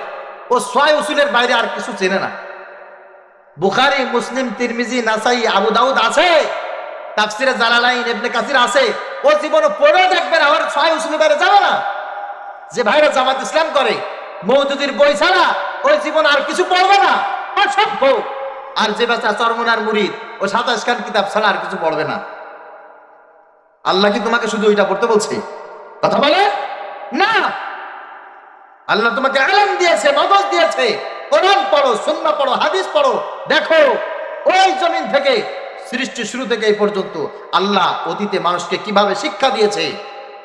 ও 6 উসুলের বাইরে আর কিছু চেনে না। বুখারী, মুসলিম, তিরমিজি, নাসাই, আবু দাউদ আছে, তাফসিরে জালালাইন, ইবনে কাসির আছে, ও জীবনে পড়ে দেখবেন আর 6 উসুলের বাইরে যাবে না। যে ভাইরা জামাত ইসলাম করে, মওদুদির বই ছাড়া ওই জীবন আর কিছু পড়বে না, অসভ্য। আর যে বাচ্চা চরমনার মুরিদ, ও 27 খান কিতাব ছাড়া আর কিছু পড়বে না। আল্লাহ কি তোমাকে শুধু ওইটা পড়তে বলছে? কথা বলে না। আল্লাহ তোমাকে ইলম দিয়েছে, মগজ দিয়েছে। কোরআন পড়ো, সুন্নাহ পড়ো, হাদিস পড়ো। দেখো ওই জমিন থেকে সৃষ্টি শুরু থেকে এই পর্যন্ত আল্লাহ অতীতে মানুষকে কিভাবে শিক্ষা দিয়েছে,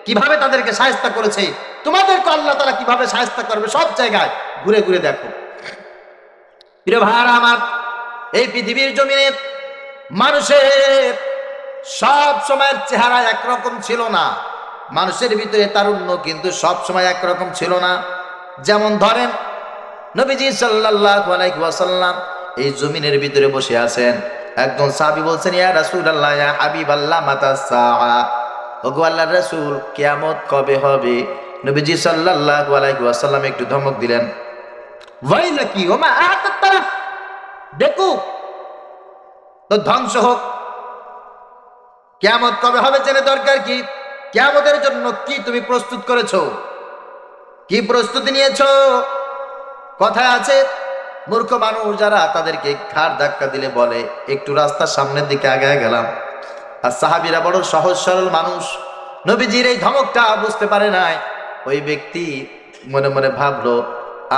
কিভাবে তাদেরকে শায়েস্তা করেছে, তোমাদেরকে আল্লাহ তাআলা কিভাবে শায়েস্তা করবে, সব জায়গায় ঘুরে ঘুরে দেখো। প্রিয় ভাইরা আমার, এই পৃথিবীর জমিনে মানুষের সব সময়ের চেহারা একরকম ছিল না। মানুষের ভিতরে তারুণ্য কিন্তু সব সময় একরকম ছিল না। যেমন ধরেন নবীজি সাল্লাল্লাহু আলাইহি ওয়াসাল্লাম এই জমিনের ভিতরে বসে আছেন। একজন সাহাবী বলছেন, ইয়া রাসূলুল্লাহ, ইয়া হাবিবাল্লাহ, মাতা সাআ, ওগো আল্লাহর রাসূল, কিয়ামত কবে হবে? নবীজি সাল্লাল্লাহু আলাইহি ওয়াসাল্লাম একটু ধমক দিলেন, ওয়াইলাকি ওয়া মা আতাতা, ধ্বংস হোক। কিয়ামত কবে হবে জেনে দরকার কি? কিয়ামতের জন্য কি তুমি প্রস্তুত করেছো? কি প্রস্তুতি নিয়েছো? কথায় আছে, মূর্খ মানুষ যারা তাদেরকে ঘাড় ধাক্কা দিলে বলে একটু রাস্তার সামনের দিকে আগায় গেলাম। আর সাহাবীরা বড় সহজ সরল মানুষ, নবীজির এই ধমকটা বুঝতে পারে নাই। ওই ব্যক্তি মনে মনে ভাবলো,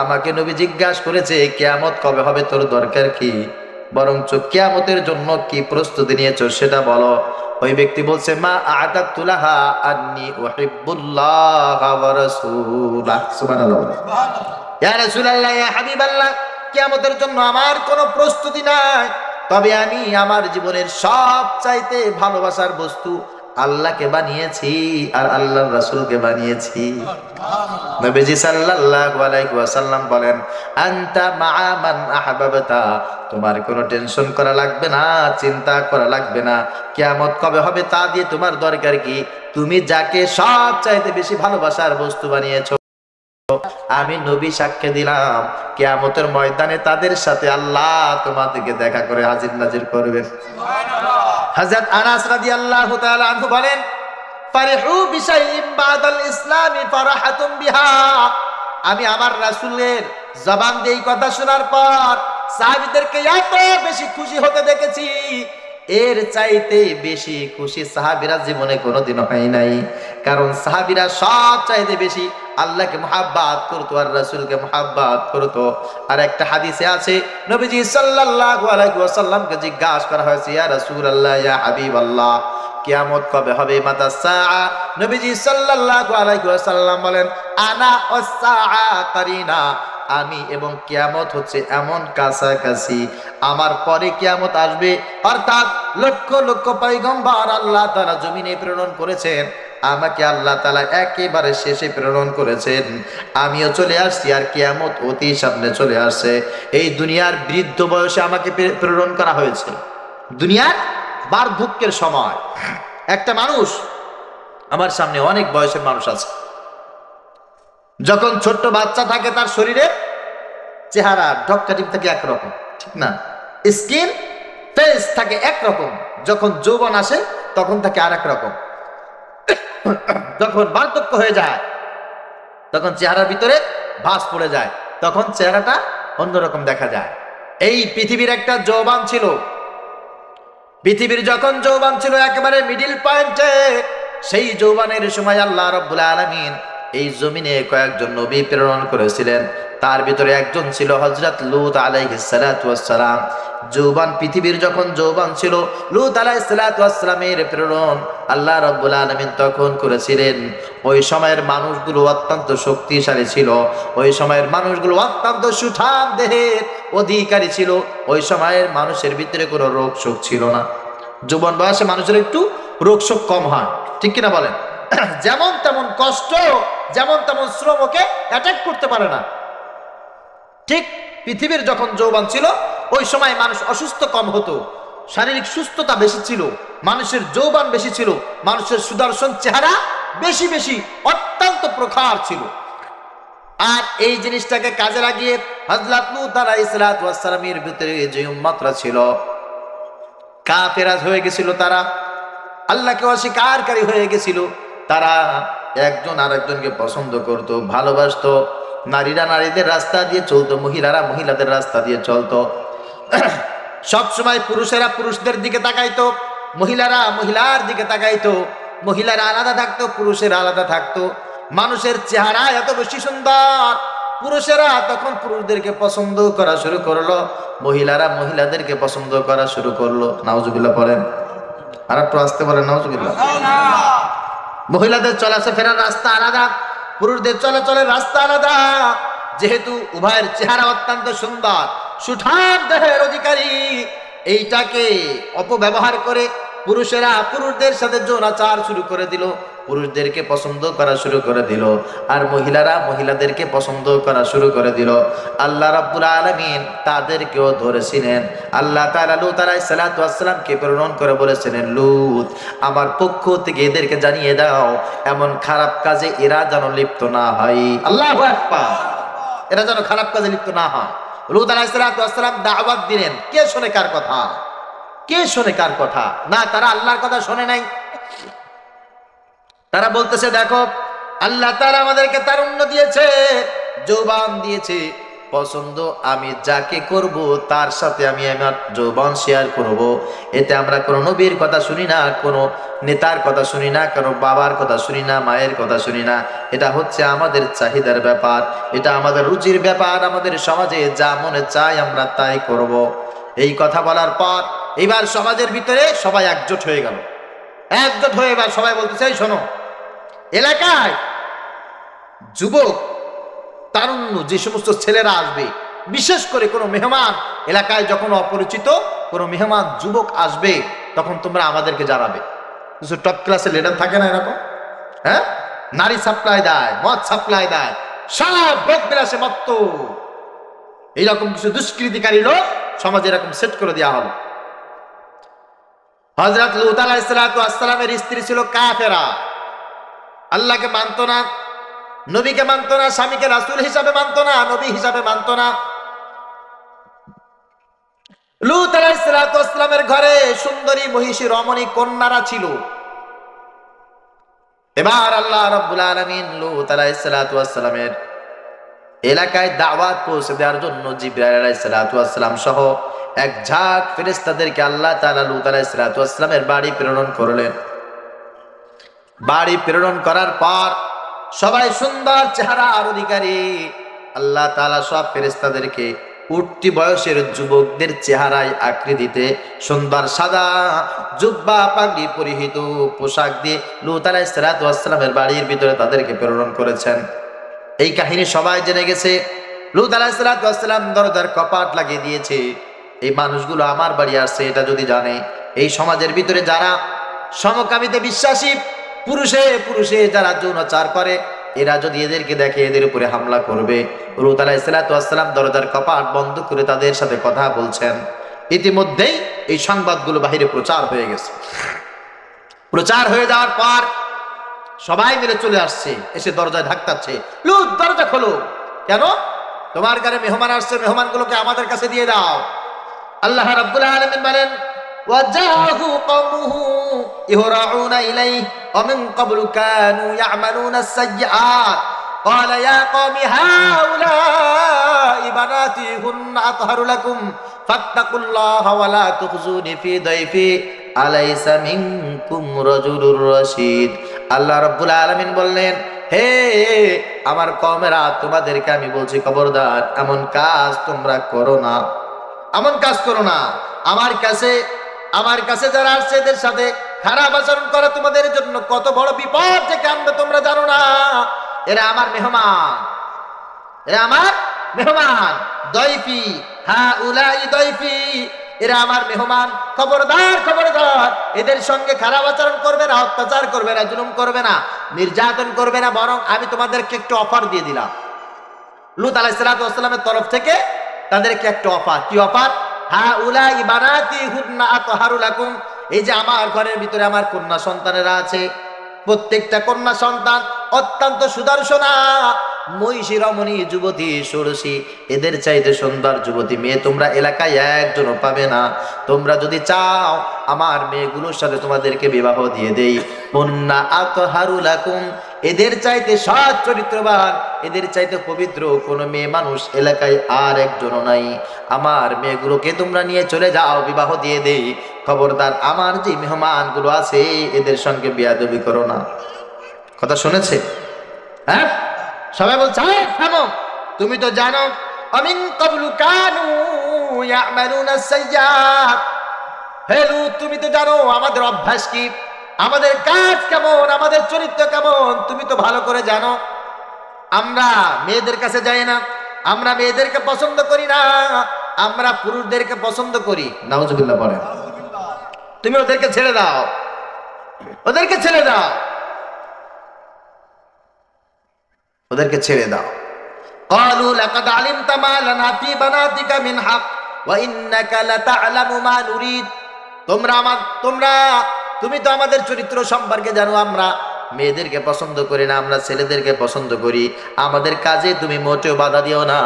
আমাকে নবী জিজ্ঞাসা করেছে কিয়ামত কবে হবে, তোর দরকার কি? বরঞ্চ কিয়ামতের জন্য কি প্রস্তুতি নিয়েছো সেটা বলো। ওই ব্যক্তি বলছে, মা আ'দাতু লাহা আন্নী উহিব্বুল্লাহ ওয়া রাসূলাহ। সুবহানাল্লাহ। ইয়া রাসূলুল্লাহ, ইয়া হাবিবাল্লাহ, কিয়ামতের জন্য আমার কোনো প্রস্তুতি নাই, তবে আমি আমার জীবনের সবচাইতে ভালোবাসার বস্তু আল্লাহকে বানিয়েছি আর আল্লাহর রাসূলকে বানিয়েছি। নবীজি সাল্লাল্লাহু আলাইহি ওয়াসাল্লাম বলেন, আনতা মা'a মান আহবাবতা, তোমার কোনো টেনশন করা লাগবে না, চিন্তা করা লাগবে না। কিয়ামত কবে হবে তা দিয়ে তোমার দরকার কি? তুমি যাকে সবচাইতে বেশি ভালোবাসার বস্তু বানিয়েছো, আমি নবী সাক্ষ্য দিলাম কিয়ামতের ময়দানে তাদের সাথে আল্লাহ তোমাদেরকে দেখা করে হাজির নাজির করবেন। হযরত আনাস রাদিয়াল্লাহু তাআলা আনহু বলেন, ফারিহু বিশাইইন বাদাল ইসলামি ফারাহাতুম বিহা, আমি আমার রাসূলের জবান দিয়ে এই কথা শোনার পর সাহাবীদেরকে এত বেশি খুশি হতে দেখেছি, এর চাইতে বেশি খুশি সাহাবীরা জীবনে কোনোদিন হয় নাই। কারণ সাহাবীরা সব চাইতে বেশি আল্লাহকে মুহাব্বত করতো আর রাসূলকে মুহাব্বত করতো। আর একটা হাদিসে আছে, নবীজি সাল্লাল্লাহু আলাইহি ওয়াসাল্লামকে জিজ্ঞাসা করা হয়েছে, ইয়া রাসূলুল্লাহ, ইয়া হাবিবাল্লাহ, কিয়ামত কবে হবে, মাতা সাআ? নবীজি সাল্লাল্লাহু আলাইহি ওয়াসাল্লাম বলেন, আনা ওয়াস-সাআ কারিনা, আমি এবং কিয়ামত হচ্ছে এমন কাছাকাছি, আমার পরে কিয়ামত আসবে। অর্থাৎ লক্ষ লক্ষ পয়গম্বর আল্লাহ তাআলা জমিনে প্রেরণ করেছেন, আমাকে আল্লাহ তাআলা একেবারে শেষে প্রেরণ করেছেন, আমিও চলে আসছি আর কিয়ামত অতি সামনে চলে আসছে। এই দুনিয়ার বৃদ্ধ বয়সে আমাকে প্রেরণ করা হয়েছে, দুনিয়ার বার্ধক্যের সময়। একটা মানুষ, আমার সামনে অনেক বয়সের মানুষ আছে, যখন ছোট্ট বাচ্চা থাকে তার শরীরে চেহারা ঢক্কাটিপ থাকে একরকম, ঠিক না? স্কিন ফেস থাকে একরকম, যখন যৌবন আসে তখন থাকে আর এক রকম। যখন বার্ধক্য হয়ে যায় তখন চেহারার ভিতরে ভাঁজ পড়ে যায়, তখন চেহারাটা অন্যরকম দেখা যায়। এই পৃথিবীর একটা যৌবন ছিল, পৃথিবীর যখন যৌবন ছিল একেবারে মিডিল পয়েন্টে, সেই যৌবনের সময় আল্লাহ রাব্বুল আলামিন এই জমিনে কয়েকজন নবী প্রেরণ করেছিলেন। তার ভিতরে একজন ছিল হযরত লূত আলাইহিস সালাতু ওয়াস সালাম। যৌবন, পৃথিবীর যখন যৌবন ছিল, লূত আলাইহিস সালাতু ওয়াস সালামের প্রেরণ আল্লাহ রাব্বুল আলামিন তখন করেছিলেন। ওই সময়ের মানুষগুলো অত্যন্ত শক্তিশালী ছিল, ওই সময়ের মানুষগুলো অত্যন্ত সুঠাম দেহের অধিকারী ছিল, ওই সময়ের মানুষের ভিতরে কোনো রোগ শোক ছিল না। যৌবন বয়সে মানুষের একটু রোগ শোক কম হয়, ঠিক কিনা বলেন? যেমন তেমন কষ্ট, যেমন তেমন শ্রমকে অ্যাটাক করতে পারে না। ঠিক পৃথিবীর যখন যৌবন ছিল ওই সময় মানুষ অসুস্থ কম হতো, শারীরিক সুস্থতা বেশি ছিল, মানুষের যৌবন বেশি ছিল, মানুষের সুদর্শন চেহারা বেশি বেশি অত্যন্ত প্রখর ছিল। আর এই জিনিসটাকে কাজে লাগিয়ে হযরত লূত আলাইহিস সালাতু ওয়াস সালামের ভিতরে যে উম্মতরা ছিল কাফেরা হয়ে গেছিল, তারা আল্লাহকে অস্বীকারী হয়ে গেছিল, তারা একজন আরেকজনকে পছন্দ করত, ভালোবাসতো। নারীরা নারীদের রাস্তা দিয়ে চলতো, মহিলারা মহিলাদের রাস্তা দিয়ে চলতো। সব সময় পুরুষেরা পুরুষদের দিকে তাকাইতো, মহিলারা মহিলার দিকে তাকাইতো, মহিলারা আলাদা থাকতো, পুরুষেরা আলাদা থাকতো। মানুষের চেহারা এত বেশি সুন্দর, পুরুষেরা তখন পুরুষদেরকে পছন্দ করা শুরু করলো, মহিলারা মহিলাদেরকে পছন্দ করা শুরু করলো। নাউজুবিল্লাহ পড়েন, আর একটু আসতে বলেন নাউজুবিল্লাহ। মহিলাদের চলাফেরার রাস্তা আলাদা, পুরুষদের চলাচলের রাস্তা আলাদা। যেহেতু উভয়ের চেহারা অত্যন্ত সুন্দর, সুঠাম দেহের অধিকারী, এইটাকে অপব্যবহার করে পুরুষেরা পুরুষদের সাথে যৌনাচার শুরু করে দিল, পুরুষদেরকে পছন্দ করা শুরু করে দিল, আর মহিলারা মহিলাদেরকে পছন্দ করা শুরু করে দিল। আল্লাহ রাব্বুল আলামিন তাদেরকেও ধরেছিলেন। আল্লাহ তাআলা লূত আলাইহিস সালাতু ওয়াস সালামকে প্রেরণ করে বলেছিলেন, লূত, আমার পক্ষ থেকে এদেরকে জানিয়ে দাও এমন খারাপ কাজে এরা যেন লিপ্ত না হয়। আল্লাহু আকবার, এরা যেন খারাপ কাজে লিপ্ত না হয়। লূত আলাইহিস সালাতু ওয়াস সালাম দাওয়াত দিলেন, কে শুনে কার কথা? কে শোনে কার কথা? না, তারা আল্লাহর কথা শোনে নাই। তারা বলতেছে দেখো আল্লাহ তাআলা আমাদেরকে তারুণ্য দিয়েছে, যৌবন দিয়েছে, পছন্দ আমি যাকে করব তার সাথে আমি আমার যৌবন শেয়ার করব। এতে আমরা কোনো নবীর কথা শুনি না, কোনো নেতার কথা শুনি না, কারো বাবার কথা শুনি না, মায়ের কথা শুনি না। এটা হচ্ছে আমাদের চাহিদার ব্যাপার, এটা আমাদের রুচির ব্যাপার। আমাদের সমাজে যা মনে চায় আমরা তাই করব। এই কথা বলার পর এবার সমাজের ভিতরে সবাই একজোট হয়ে গেল। একজোট হয়ে এবার সবাই বলতে চাই, শোনো, এলাকায় যুবক তারুণ্য যে সমস্ত ছেলেরা আসবে, বিশেষ করে কোনো মেহমান, এলাকায় যখন অপরিচিত কোনো মেহমান যুবক আসবে তখন তোমরা আমাদেরকে জানাবে। কিছু টপ ক্লাসের লিডার থাকে না এরকম, হ্যাঁ, নারী সাপ্লাই দেয়, মদ সাপ্লাই দেয়, সব ভোগ বিলাসে মত্ত, এইরকম কিছু দুষ্কৃতিকারী লোক সমাজে এরকম সেট করে দেওয়া হলো। হযরত লূত আলাইহিস সালাতু ওয়াস সালামের স্ত্রী ছিল কাফেরা, আল্লাহকে মানতো না, নবীকে মানতো না, স্বামীকে রাসূল হিসাবে মানতো না, নবী হিসাবে মানতো না। লূত আলাইহিস সালাতু ওয়াস সালামের ঘরে সুন্দরী মহিষী রমণী কন্যারা ছিল। এবার আল্লাহ রাব্বুল আলামিন লূত আলাইহিস সালাতু ওয়াস সালামের এলাকায় দাওয়াত পৌঁছে দেওয়ার জন্য জিবরাইল আলাইহিস সালাতু ওয়াস সালাম সহ এক ঝাঁক ফেরেশতাদেরকে আল্লাহ তাআলা লূত আলাইহিস সালাতু ওয়াস সালামের বাড়ি প্রেরণ করলেন। বাড়ি প্রেরণ করার পর সবাই সুন্দর চেহারার অধিকারী। আল্লাহ তাআলা সব ফেরেশতাদেরকে উঠতি বয়সের যুবকদের চেহারায় আকৃতিতে সুন্দর সাদা জুব্বা পাগড়ি পরিহিত পোশাক দিয়ে লূত আলাইহিস সালাতু ওয়াস সালামের বাড়ির ভিতরে তাদেরকে প্রেরণ করেছেন। এই কাহিনী সবাই জেনে গেছে। লূত আলাইহিস সালাতু ওয়াস সালাম দরজার কপাট লাগিয়ে দিয়েছে। এই মানুষগুলো আমার বাড়ি আসছে এটা যদি জানে, এই সমাজের ভিতরে যারা সমকামিতে বিশ্বাসী, পুরুষে পুরুষে যারা যৌনাচার করে, এরা যদি এদেরকে দেখে এদের উপরে হামলা করবে। লূত আলাইহিস সালাতু ওয়াস সালাম দরজার কপাট বন্ধ করে তাদের সাথে কথা বলছেন। ইতিমধ্যেই এই সংবাদগুলো বাহিরে প্রচার হয়ে গেছে। প্রচার হয়ে যাওয়ার পর সবাই মিলে চলে আসছে, এসে দরজায় ধাক্কাচ্ছে, লূত দরজা খোলো। কেন? তোমার ঘরে মেহমান আসছে, মেহমানগুলোকে আমাদের কাছে দিয়ে দাও। আল্লাহ রাব্বুল আলামিন বলেন, وجاءه قومه يهرعون إليه ومن قبل كانوا يعملون السيئات قال يا قوم هؤلاء بناتي هن أطهر لكم فاتقوا الله ولا تخزوني في ضيفي أليس منكم رجل رشيد। আল্লাহ রাব্বুল আলামিন বললেন, হে আমার কওমেরা, তোমাদেরকে আমি বলছি খবরদার এমন কাজ তোমরা করো না, এমন কাজ করো না। আমার কাছে যারা আসছে এদের সাথে খারাপ আচরণ করা তোমাদের জন্য কত বড় বিপদ ডেকে আনবে তোমরা জানো না। এরা আমার মেহমান, এরা আমার মেহমান, দয়ফি, হাউলাই দয়ফি, এরা আমার মেহমান। খবরদার খবরদার, এদের সঙ্গে খারাপ আচরণ করবে না, অত্যাচার করবে না, জুলুম করবে না, নির্যাতন করবে না। বরং আমি তোমাদেরকে একটু অফার দিয়ে দিলাম। লূত আলাইহিস সালাতু ওয়াস সালামের তরফ থেকে তাদেরকে একটা অফার। কি অফার? হাউলাই বানাতি হুন্না আতহারু লাকুম, এই যে আমার ঘরের ভিতরে আমার কন্যা সন্তানেরা আছে, প্রত্যেকটা কন্যা সন্তান অত্যন্ত সুদর্শনা, মহিষী রমণী, যুবতী ষোড়শী, এদের চাইতে সুন্দর যুবতী মেয়ে তোমরা এলাকায় একজনও পাবে না। তোমরা যদি চাও আমার মেয়েগুলোর সাথে তোমাদেরকে বিবাহ দিয়ে দেই। হুন্না আতহারু লাকুম, এদের চাইতে সৎ চরিত্রবান, এদের চাইতে পবিত্র কোনো মেয়ে মানুষ এলাকায় আর একজনও নাই। আমার মেয়েগুলোকে তোমরা নিয়ে চলে যাও, বিবাহ দিয়ে দেই। খবরদার আমার যে মেহমানগুলো আছে এদের সঙ্গে বেয়াদবি করো না। কথা শুনেছে? হ্যাঁ, সবাই বলছে থামো, তুমি তো জানো আমিন ক্বাবলু কানু ইয়ামালুনা সাইয়্যাত। হে লূত, তুমি তো জানো আমাদের অভ্যাস কি, আমাদের কাজ কেমন, আমাদের চরিত্র কেমন, তুমি তো ভালো করে জানো। আমরা মেয়েদের কাছে যাই না, আমরা মেয়েদেরকে পছন্দ করি না, আমরা পুরুষদেরকে পছন্দ করি। নাউজুবিল্লাহ বলেন। তুমি ওদেরকে ছেড়ে দাও, ওদেরকে ছেড়ে দাও, ওদেরকে ছেড়ে দাও। ক্বালু লাকাদ আলিমতা মা লানা ফি বানাতিকা মিন হক ওয়া ইন্নাকা লাতা'লামু মা নুরিদ। তুমি তো আমাদের চরিত্র সম্পর্কে জানো, আমরা মেয়েদেরকে পছন্দ করি না, আমরা ছেলেদেরকে পছন্দ করি। আমাদের কাজে তুমি মোটেও বাধা দিও না।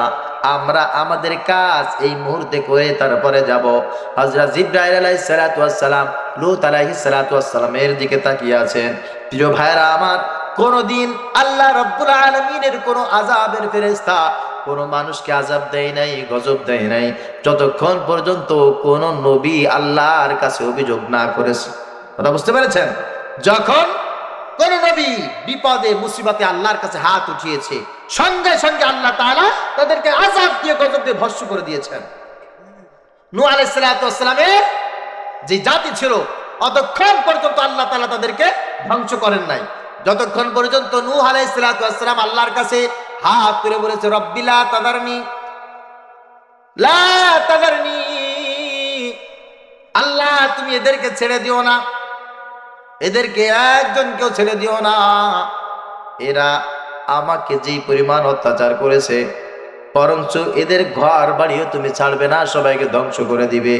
আমরা আমাদের কাজ এই মুহূর্তে করে তারপরে যাব। হযরত জিবরাইল আলাইহিস সালাতু ওয়াস সালাম লূত আলাইহিস সালাতু ওয়াস সালামের দিকে তাকিয়ে আছেন। প্রিয় ভাইরা আমার, কোনদিন আল্লাহ রাব্বুল আলামিনের কোন আযাবের ফেরেশতা কোন মানুষকে আযাব দেয় নাই, গজব দেয় নাই, যতক্ষণ পর্যন্ত কোন নবী আল্লাহর কাছে অভিযোগ না করেছে। কথা বুঝতে পেরেছেন? যখন কোন নবী বিপদে মুসিবতে আল্লাহর কাছে হাত উঠিয়েছে, সঙ্গে সঙ্গে আল্লাহ তাআলা তাদেরকে আযাব দিয়ে গজব দিয়ে ভস্ম করে দিয়েছেন। নূহ আলাইহিস সালাতু ওয়াস সালামের যে জাতি ছিল, অতক্ষণ পর্যন্ত আল্লাহ তাআলা তাদেরকে ধ্বংস করেন নাই, যতক্ষণ পর্যন্ত নূহ আলাইহিস সালাতু ওয়াস সালাম আল্লাহর কাছে হাত তুলে বলেছে, রব্বি লা তাযারনি, লা তাযারনি, আল্লাহ তুমি এদেরকে ছেড়ে দিও না, এদেরকে একজনকেও ছেড়ে দিও না, এরা আমাকে যেই পরিমাণ অত্যাচার করেছে, বরঞ্চ এদের ঘর বাড়িও তুমি ছাড়বে না, সবাইকে ধ্বংস করে দিবে।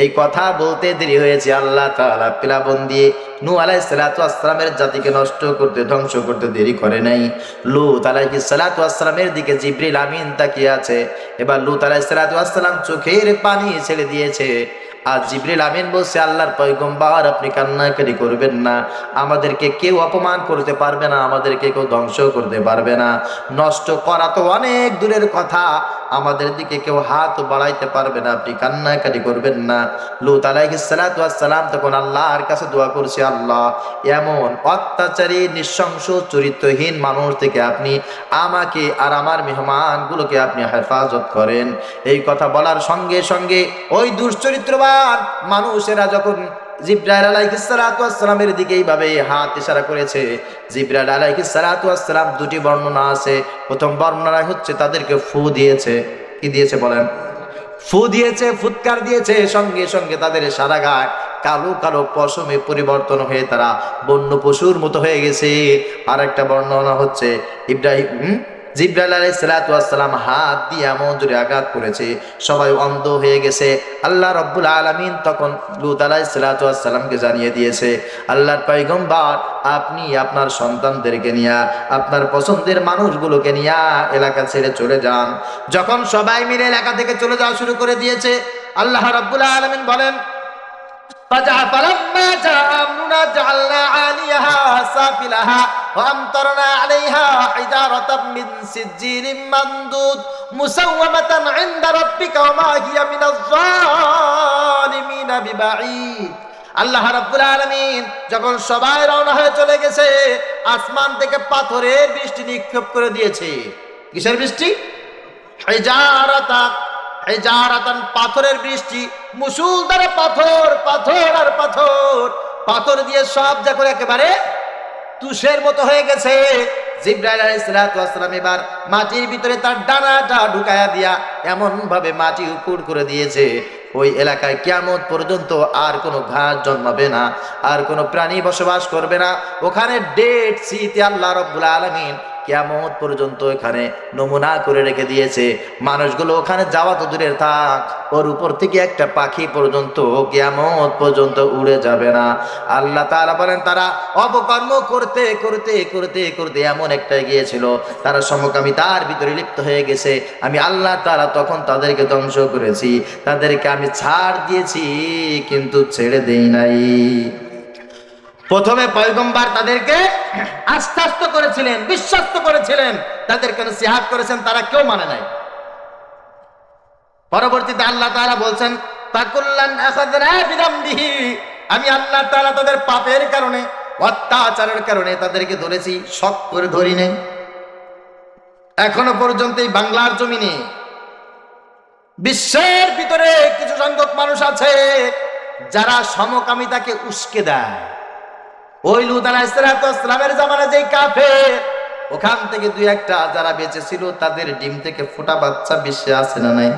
এই কথা বলতে দেরি হয়েছে, আল্লাহ তাআলা প্লাবন দিয়ে নূহ আলাইহিস সালাতু ওয়াস সালামের জাতিকে নষ্ট করতে, ধ্বংস করতে দেরি করে নাই। লূত আলাইহিস সালাতু ওয়াস সালামের দিকে জিবরিল আমিন তাকিয়ে আছে। এবার লূত আলাইহিস সালাতু ওয়াস সালাম চোখের পানি ছেড়ে দিয়েছে। আর জিবরিল আমিন বলছে, আল্লাহর পয়গম্বর আপনি কান্নাকাটি করবেন না, আমাদেরকে কেউ অপমান করতে পারবে না, আমাদেরকে কেউ ধ্বংস করতে পারবে না, নষ্ট করা তো অনেক দূরের কথা, আমাদের দিকে কেউ হাত বাড়াইতে পারবে না, আপনি কান্নাকাটি করবেন না। লূত আলাইহিস সালাতু ওয়াস সালাম তখন আল্লাহর কাছে দোয়া করছে, আল্লাহ এমন অত্যাচারী নৃশংস চরিত্রহীন মানুষ থেকে আপনি আমাকে আর আমার মেহমানগুলোকে আপনি হেফাজত করেন। এই কথা বলার সঙ্গে সঙ্গে ওই দুশ্চরিত্রবান মানুষেরা যখন জিবরাইল আলাইহিস সালাতু ওয়াস সালামের দিকে এইভাবে হাত ইশারা করেছে, জিবরাইল আলাইহিস সালাতু ওয়াস সালাম দুটি বর্ণনা আছে। প্রথম বর্ণনা হচ্ছে তাদেরকে ফু দিয়েছে। কি দিয়েছে বলেন? ফু দিয়েছে, ফুৎকার দিয়েছে, সঙ্গে সঙ্গে তাদের সারা গায় কালো কালো পশমে পরিবর্তন হয়ে তারা বন্য পশুর মতো হয়ে গেছে। আর একটা বর্ণনা হচ্ছে জিবরাইল আলাইহিস সালাতু ওয়াস সালাম হাত দিয়ে এমন জোরে আঘাত করেছে, সবাই অন্ধ হয়ে গেছে। আল্লাহ রাব্বুল আলামিন তখন লূত আলাইহিস সালাতু ওয়াস সালামকে জানিয়ে দিয়েছে, আল্লাহর পয়গম্বর আপনি আপনার সন্তানদেরকে নিয়ে, আপনার পছন্দের মানুষগুলোকে নিয়ে এলাকা ছেড়ে চলে যান। যখন সবাই মিলে এলাকা থেকে চলে যাওয়া শুরু করে দিয়েছে, আল্লাহ রাব্বুল আলামিন বলেন, فلما جاء أمرنا جعلنا عاليها سافلها وأمطرنا عليها حجارة من سجيل منضود مسومة عند ربك وما هي من الظالمين ببعيد। আল্লাহ রাব্বুল আলামিন যখন সবাই রওনা হয়ে চলে গেছে, আসমান থেকে পাথরের বৃষ্টি নিক্ষেপ করে দিয়েছে। কিসের বৃষ্টি? হিজারাতান, পাথরের বৃষ্টি, মুষলধারে পাথর, পাথর আর পাথর, পাথর দিয়ে সব যা করে একেবারে তুষের মতো হয়ে গেছে। জিবরাইল আলাইহিস সালাতু ওয়াস সালাম এবার মাটির ভিতরে তার ডানাটা ঢুকায়া দিয়া এমন ভাবে মাটি উপুড় করে দিয়েছে, ওই এলাকায় কিয়ামত পর্যন্ত আর কোনো ঘাস জন্মাবে না, আর কোনো প্রাণী বসবাস করবে না। ওখানে ডেড সিতে আল্লাহ রাব্বুল আলামিন কিয়ামত পর্যন্ত এখানে নমুনা করে রেখে দিয়েছে। মানুষগুলো ওখানে যাওয়া তো দূরের থাক, ওর উপর থেকে একটা পাখি পর্যন্ত কিয়ামত পর্যন্ত উড়ে যাবে না। আল্লাহ তাআলা বলেন, তারা অপকর্ম করতে করতে করতে করতে এমন একটা গিয়েছিল, তারা সমকামিতার ভিতরে লিপ্ত হয়ে গেছে। আমি আল্লাহ তাআলা তখন তাদেরকে ধ্বংস করেছি, তাদেরকে আমি ছাড় দিয়েছি কিন্তু ছেড়ে দেই নাই। প্রথমে পয়গম্বর তাদেরকে আস্থাস্ত করেছিলেন, বিশ্বাস্ত করেছিলেন, তাদেরকে নসিহত করেছেন, তারা কেউ মানে নাই। পরবর্তীতে আল্লাহ তাআলা বলছেন, ফাকুল্লান আখাযনা বিযামবিহি, আমি আল্লাহ তাআলা তাদের পাপের কারণে, অত্যাচারের কারণে তাদেরকে ধরেছি, শক করে ধরি নাই। এখনো পর্যন্ত এই বাংলার জমিনে বিশ্বের ভিতরে কিছু সংখ্যক মানুষ আছে যারা সমকামিতাকে উস্কে দেয়। ওই লূত আলাইহিস সালামের জামানায় যেই কাফের, ওখান থেকে দুই একটা যারা বেঁচে ছিল, তাদের ডিম থেকে ফোটা বাচ্চা বিশ্বে আছে না নাই?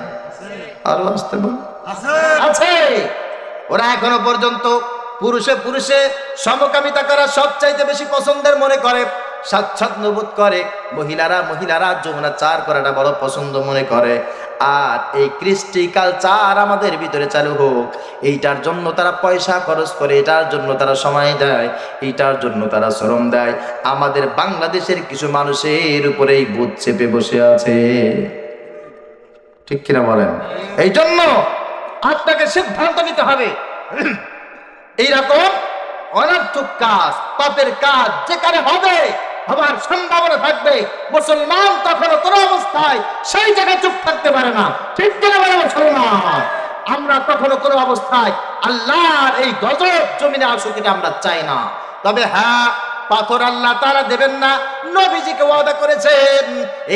আরো আসতে বল, আছে। ওরা এখনো পর্যন্ত পুরুষে পুরুষে সমকামিতা করা সবচাইতে বেশি পছন্দের মনে করে, স্বাচ্ছন্দ্য বোধ করে। মহিলারা যৌনাচার করাটা বড় পছন্দ মনে করে। আর এই কৃষ্টি কালচার আমাদের ভিতরে চালু হোক, এইটার জন্য তারা পয়সা খরচ করে, এটার জন্য তারা সময় দেয়, এইটার জন্য তারা শ্রম দেয়। আমাদের বাংলাদেশের কিছু মানুষের উপরে এই ভূত চেপে বসে আছে। ঠিক কিনা বলেন? এই জন্য আপনাকে সিদ্ধান্ত নিতে হবে, এইরকম অনর্থক কাজ, পাপের কাজ যেখানে হবে, হবার সম্ভাবনা থাকবে, মুসলমান তখন কোন অবস্থায় সেই জায়গায় চুপ থাকতে পারে না। ঠিক কিনা বলে মুসলমান? আমরা কখনো কোনো অবস্থায় আল্লাহর এই গজব জমিনে আসুক এটা আমরা চাই না। তবে হ্যাঁ, পাথর আল্লাহ তাআলা দেবেন না, নবীজিকে ওয়াদা করেছেন।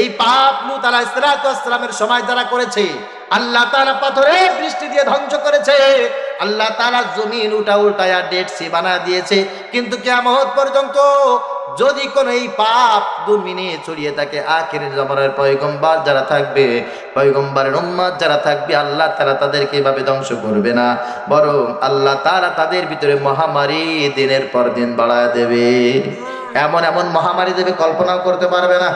এই পাপ লূত আলাইহিস সালামের সময় যারা করেছে, আল্লাহ তাআলা পাথরের বৃষ্টি দিয়ে ধ্বংস করেছে। আল্লাহ তাআলা জমিন উল্টায়া ডেড সি বানা দিয়েছে। কিন্তু কিয়ামত পর্যন্ত যদি কোন এই পাপ দুর্মিনে ছড়িয়ে থাকে, আখিরের জামানার পয়গম্বর যারা থাকবে, পয়গম্বরের উম্মত যারা থাকবে, আল্লাহ তাআলা তাদেরকে এভাবে ধ্বংস করবে না, বরং আল্লাহ তাআলা তাদের ভিতরে মহামারী দিনের পর দিন বাড়ায় দেবে। এমন এমন মহামারী দেবে কল্পনাও করতে পারবে না।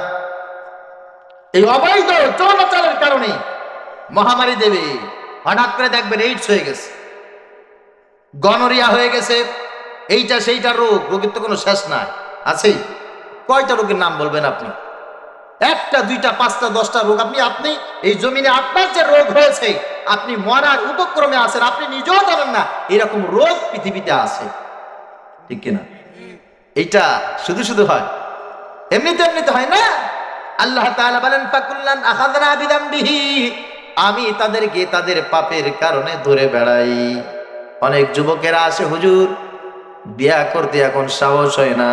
এই অবৈধ চলাচলের কারণে মহামারী দেবে। হঠাৎ করে দেখবেন এইডস হয়ে গেছে, গনোরিয়া হয়ে গেছে, এইটা সেইটা রোগ, রোগের তো কোনো শেষ নাই। আছে কয়টা রোগের নাম বলবেন আপনি? একটা, দুইটা, পাঁচটা, 10টা রোগ। আপনি এই জমিনে আপনার যে রোগ হয়েছে, আপনি মরার উপক্রমে আছেন, আপনি নিজেও জানেন না এরকম রোগ পৃথিবীতে আছে। ঠিক কিনা? এইটা শুধু শুধু হয়, এমনিতে হয় না। আল্লাহ তাআলা বলেন ফাকুল্লান আখাযনা বিযামবিহি, আমি তাদেরকে তাদের পাপের কারণে ধরে বেড়াই। অনেক যুবকেরা আসে, হুজুর বিয়া করতে এখন সাহস হয় না।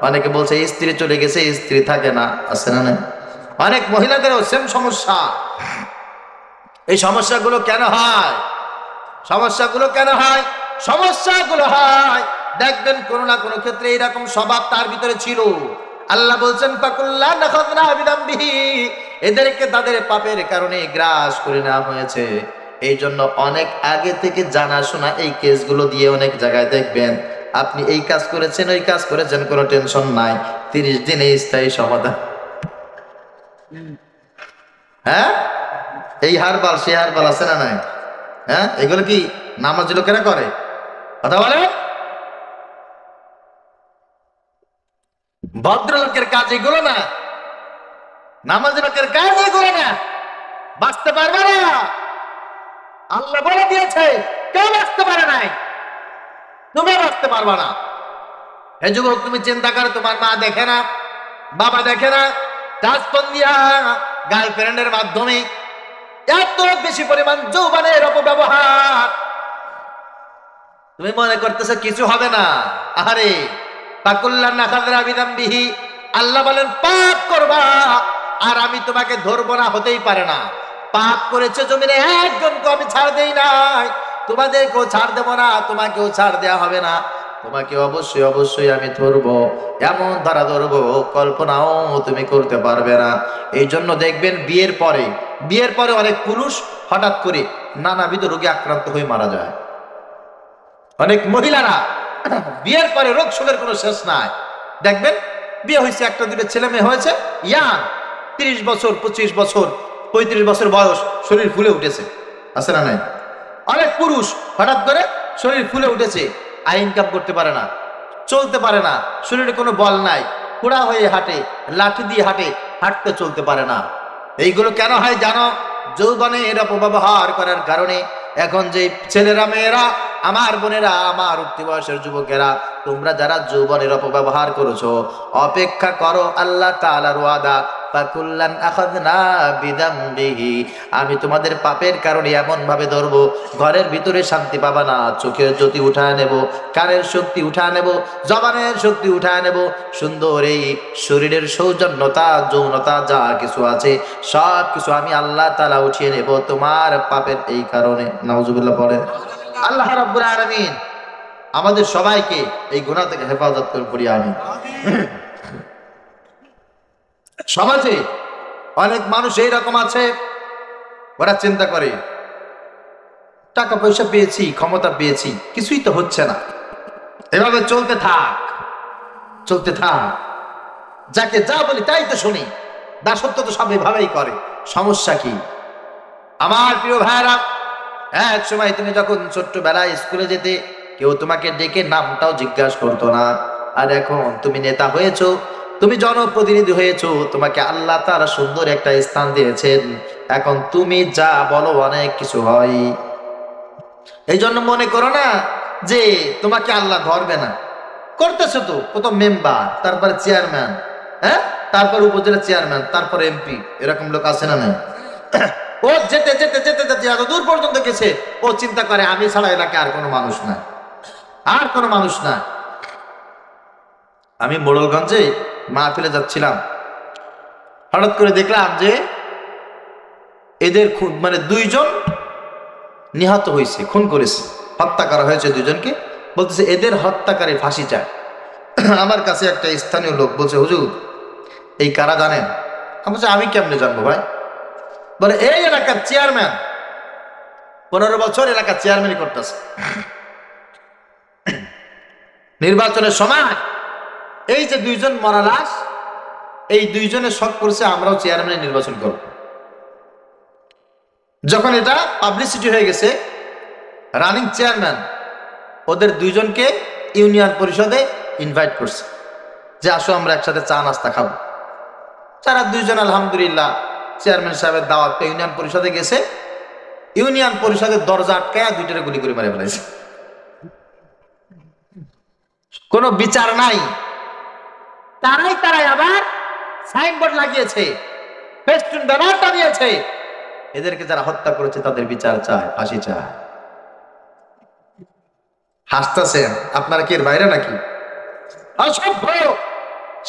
অনেকে বলছে স্ত্রী চলে গেছে, স্ত্রী থাকে না, আছে না? অনেক মহিলাদেরও সেম সমস্যা। এই সমস্যাগুলো কেন হয়? সমস্যাগুলো হয় দেখবেন কোনো না কোনো ক্ষেত্রে এরকম স্বভাব তার ভিতরে ছিল। আল্লাহ বলছেন ফাকুল্লান আখাযনা বিযামবিহি, এদেরকে তাদের পাপের কারণে গ্রাস করে নেওয়া হয়েছে। এই জন্য অনেক আগে থেকে জানাশোনা এই কেসগুলো দিয়ে অনেক জায়গায় দেখবেন আপনি এই কাজ করেছেন, ওই কাজ করেছেন, কোনো টেনশন নাই, 30 দিনে স্থায়ী সমাধান। হ্যাঁ, এই হারবাল সে হারবাল আছে না নাই? হ্যাঁ, এগুলো কি নামাজি লোকেরা করে? কথা বলে, ভদ্রলোকের কাজ এগুলো না, নামাজি লোকের কাজ এগুলো না। বাঁচতে পারবে না, আল্লাহ বলে দিয়েছে, কেউ বাঁচতে পারে নাই, তুমি বাঁচতে পারবা না। হে যুবক, তুমি চিন্তা করো, তোমার মা দেখে না, বাবা দেখে না, টাচফোন দিয়া গার্লফ্রেন্ডের মাধ্যমে এত বেশি পরিমাণ যৌবনের অপব্যবহার, তুমি মনে করতেছো কিছু হবে না। আরে ফাকুল্লান আখাযনা বিযামবিহি, আল্লাহ বলেন পাপ করবা আর আমি তোমাকে ধরবো না, হতেই পারে না। পাপ করেছে জমিনে একজনকে আমি ছাড় দেই নাই, তোমাদেরকেও ছাড় দেব না, তোমাকেও ছাড় দেয়া হবে না, তোমাকে অবশ্যই আমি ধরবো। এমন ধরা ধরবো কল্পনাও তুমি করতে পারবে না। এই জন্য দেখবেন বিয়ের পরে অনেক পুরুষ হঠাৎ করে নানাবিধ রোগে আক্রান্ত হয়ে মারা যায়। অনেক মহিলারা বিয়ের পরে রোগ শোকের কোনো শেষ নাই। দেখবেন বিয়ে হয়েছে, একটা দুটো ছেলে মেয়ে হয়েছে, ইয়াং 30 বছর, 25 বছর, 35 বছর বয়স, শরীর ফুলে উঠেছে, আছে না নাই? অনেক পুরুষ হঠাৎ করে শরীর ফুলে উঠেছে, ইনকাম করতে পারে না, চলতে পারে না, শরীরে কোনো বল নাই, খোড়া হয়ে হাঁটে, লাঠি দিয়ে হাঁটে, হাঁটতে চলতে পারে না। এইগুলো কেন হয় জানো? যৌবনে এর অপব্যবহার করার কারণে। এখন যে ছেলেরা, মেয়েরা, আমার বোনেরা, আমার উঠতি বয়সের যুবকেরা, তোমরা যারা যৌবনের অপব্যবহার করেছো, অপেক্ষা করো আল্লাহ তাআলার ওয়াদা ফাকুল্লান আখাযনা বিযামবিহি, আমি তোমাদের পাপের কারণে এমন ভাবে ধরবো, ঘরের ভিতরে শান্তি পাবা না, চোখের জ্যোতি উঠায় নেব, কানের শক্তি উঠায় নেব, জবানের শক্তি উঠায় নেব, সুন্দর এই শরীরের সৌজন্যতা, যৌনতা যা কিছু আছে সব কিছু আমি আল্লাহ তাআলা উঠিয়ে নেব তোমার পাপের এই কারণে। নাউজুবিল্লাহ পড়েন। আল্লাহ রাব্বুল আলামিন আমাদের সবাইকে এই গুনাহ থেকে হেফাজত করি, আমিন। সমাজে অনেক মানুষ এইরকম আছে, ওরা চিন্তা করে টাকা পয়সা পেয়েছি, ক্ষমতা পেয়েছি, কিছুই তো হচ্ছে না, এভাবে চলতে থাক, যাকে যা বলি তাই তো শুনি, দাসত্ব তো সব এভাবেই করে, সমস্যা কি? আমার প্রিয় ভাইরা, এক সময় তুমি যখন ছোট্টবেলায় স্কুলে যেতে, কেউ তোমাকে ডেকে নামটাও জিজ্ঞাসা করতো না, আর এখন তুমি নেতা হয়েছো, তুমি জনপ্রতিনিধি হয়েছো, তোমাকে আল্লাহ তাআলা সুন্দর একটা স্থান দিয়েছেন, এখন তুমি যা বলো অনেক কিছু হয়। এই জন্য মনে করো না যে তোমাকে আল্লাহ ধরবে না। করতেছো তো, প্রথম মেম্বার, তারপরে চেয়ারম্যান, হ্যাঁ, তারপর উপজেলা চেয়ারম্যান, তারপর এমপি, এরকম লোক আছে না নাই? ও যেতে যেতে যেতে যেতে এত দূর পর্যন্ত গেছে, ও চিন্তা করে আমি ছাড়া এলাকায় আর কোনো মানুষ না, আর কোনো মানুষ না। আমি মোড়লগঞ্জে মাহফিলে যাচ্ছিলাম, হঠাৎ করে দেখলাম যে এদের খুন, মানে 2 জন নিহত হয়েছে, খুন করেছে, হত্যা করা হয়েছে 2 জনকে। বলতেছে এদের হত্যাকারী ফাঁসি চায়। আমার কাছে একটা স্থানীয় লোক বলছে, হুজুর এই কারা জানেন? আমি বলছি আমি কেমনে জানবো ভাই? বলে এই এলাকার চেয়ারম্যান, 15 বছর এলাকার চেয়ারম্যানই করতেছে, নির্বাচনের সময় এই যে 2 জন মরা লাশ, এই 2 জনের শখ করছে আমরাও চেয়ারম্যান নির্বাচন করব। যখন এটা পাবলিসিটি হয়ে গেছে, রানিং চেয়ারম্যান ওদের 2 জনকে ইউনিয়ন পরিষদে ইনভাইট করছে যে আসো আমরা একসাথে চা নাস্তা খাবো। তারা 2 জন আলহামদুলিল্লাহ চেয়ারম্যান সাহেবের দাওয়াত পেয়ে ইউনিয়ন পরিষদে গেছে। ইউনিয়ন পরিষদের দরজা আটকায় 2টারে গুলি করে মেরে ফেলেছে। কোনো বিচার নাই। তারাই আবার সাইনবোর্ড লাগিয়েছে, ফেস্টুন ব্যানার টানিয়েছে, এদেরকে যারা হত্যা করেছে তাদের বিচার চায়, ফাঁসি চায়। হাসতেছেন আপনারা কি এর বাইরে নাকি? অসভ্য,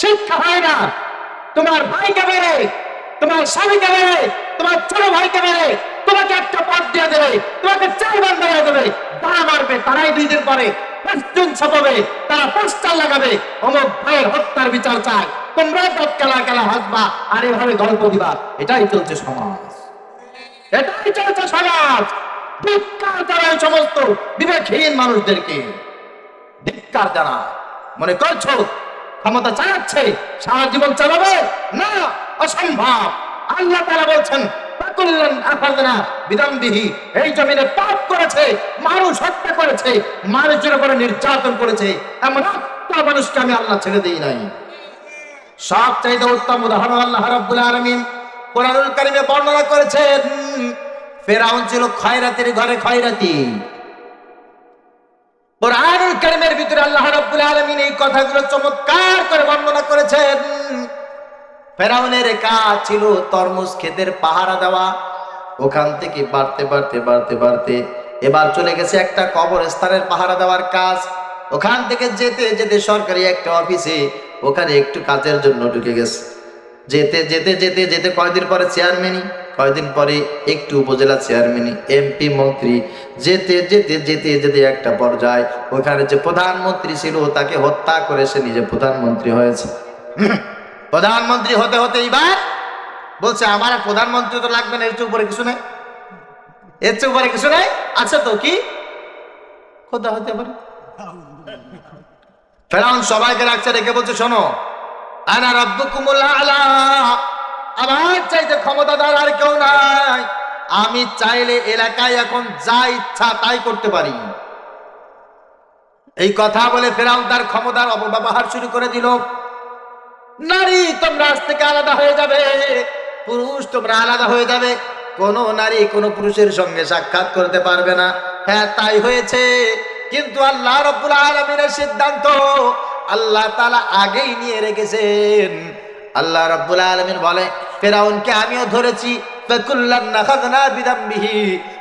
শিক্ষা হয় না। তোমার ভাইকে মেরে, তোমার স্বামীকে মেরে, তোমার ছোট ভাইকে মেরে তোমাকে একটা পদ দিয়ে দেবে, তোমাকে চেয়ারম্যান বানিয়ে দেবে। তারা মারবে, তারাই 2 দিন পরে ফেস্টুন ছাপাবে, তারা পোস্টার লাগাবে, অমুক ভাইয়ের হত্যার বিচার চায়। তোমরা কেলা কেলা হাসবা আর এভাবে গল্প দিবা। এটাই চলছে সমাজ, এটাই চলছে সমাজ। ধিক্কার জানায় সমস্ত বিবেকহীন মানুষদেরকে, ধিক্কার জানায়। মনে করছো ক্ষমতা চালাচ্ছে, সারা জীবন চালাবে না? অসম্ভব। আল্লাহ তাআলা বলছেন ফাকুল্লান আখাযনা বিদামবিহি, এই জমিনে পাপ করেছে, মানুষ হত্যা করেছে, মানুষের উপরে নির্যাতন করেছে, এমন একটা মানুষকে আমি আল্লাহ ছেড়ে দেই নাই। সবচাইতে উত্তম উদাহরণ আল্লাহ রাব্বুল আলামিন কোরআনুল কারীমে বর্ণনা করেছেন। ফেরাউন ছিল খয়রাতির ঘরে খয়রাতি। কোরআনুল কারীমের ভিতরে আল্লাহ রাব্বুল আলামিন এই কথাগুলো চমৎকার করে বর্ণনা করেছেন। ফেরাউনের কাজ ছিল তরমুজ ক্ষেতের পাহারা দেওয়া। ওখান থেকে বাড়তে বাড়তে বাড়তে বাড়তে এবার চলে গেছে একটা কবরস্থানের পাহারা দেওয়ার কাজ। ওখান থেকে যেতে যেতে সরকারি একটা অফিসে ওখানে একটু কাজের জন্য ঢুকে গেছে। যেতে যেতে যেতে যেতে কয়দিন পরে চেয়ারম্যানই, কয়দিন পরে একটু উপজেলা চেয়ারম্যানই, এমপি, মন্ত্রী, যেতে যেতে যেতে যেতে একটা পর্যায়ে ওখানে যে প্রধানমন্ত্রী ছিল তাকে হত্যা করে সে নিজে প্রধানমন্ত্রী হয়েছে। প্রধানমন্ত্রী হতে হতে এবার বলছে আমার প্রধানমন্ত্রী তো লাগবে না, এর চেয়ে উপরে কিছু নাই, এর চেয়ে উপরে কিছু নাই। আচ্ছা তো কি খোদা হতে পারে? ফেরাউন সবাইকে রাখছে, রেখে বলছে শোনো, আনা রাব্বুকুমুল আ'লা, আমার চাইতে ক্ষমতাধর আর কেউ নাই। আমি চাইলে এলাকায় এখন যা ইচ্ছা তাই করতে পারি। এই কথা বলে ফেরাউন তার ক্ষমতার অপব্যবহার শুরু করে দিল। নারী তোমরা আজ থেকে আলাদা হয়ে যাবে, পুরুষ তোমরা আলাদা হয়ে যাবে, কোন নারী কোন পুরুষের সঙ্গে সাক্ষাৎ করতে পারবে না। হ্যাঁ তাই হয়েছে, কিন্তু আল্লাহ রাব্বুল আলামিনের সিদ্ধান্ত আল্লাহ তাআলা আগেই নিয়ে রেখেছেন। আল্লাহ রাব্বুল আলামিন বলে ফেরাউনকে আমিও ধরেছি, ফাকুল্লান নাখাযনা বিদামবিহি,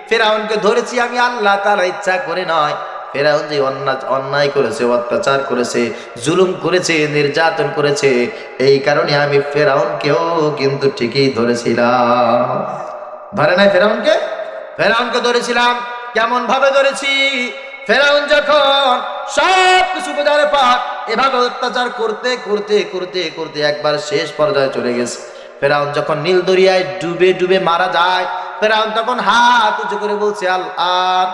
ফেরাউনকে ধরেছি আমি আল্লাহ তাআলা, ইচ্ছা করে নয়। ফেরাউন যে অন্যায় করেছে, অত্যাচার করেছে, জুলুম করেছে, নির্যাতন করেছে, এই কারণে আমি ফেরাউনকেও কিন্তু ঠিকই ধরেছিলাম। ধরে নাই ফেরাউনকে? ফেরাউনকে ধরেছিলাম। কেমন ভাবে ধরেছি? ফেরাউন যখন সব কিছু বোঝার পর এভাবে অত্যাচার করতে করতে করতে করতে একবার শেষ পর্যায়ে চলে গেছে। ফেরাউন যখন নীল দরিয়ায় ডুবে ডুবে মারা যায়, ফেরাউন তখন হাত উঁচু করে বলছে আল্লাহ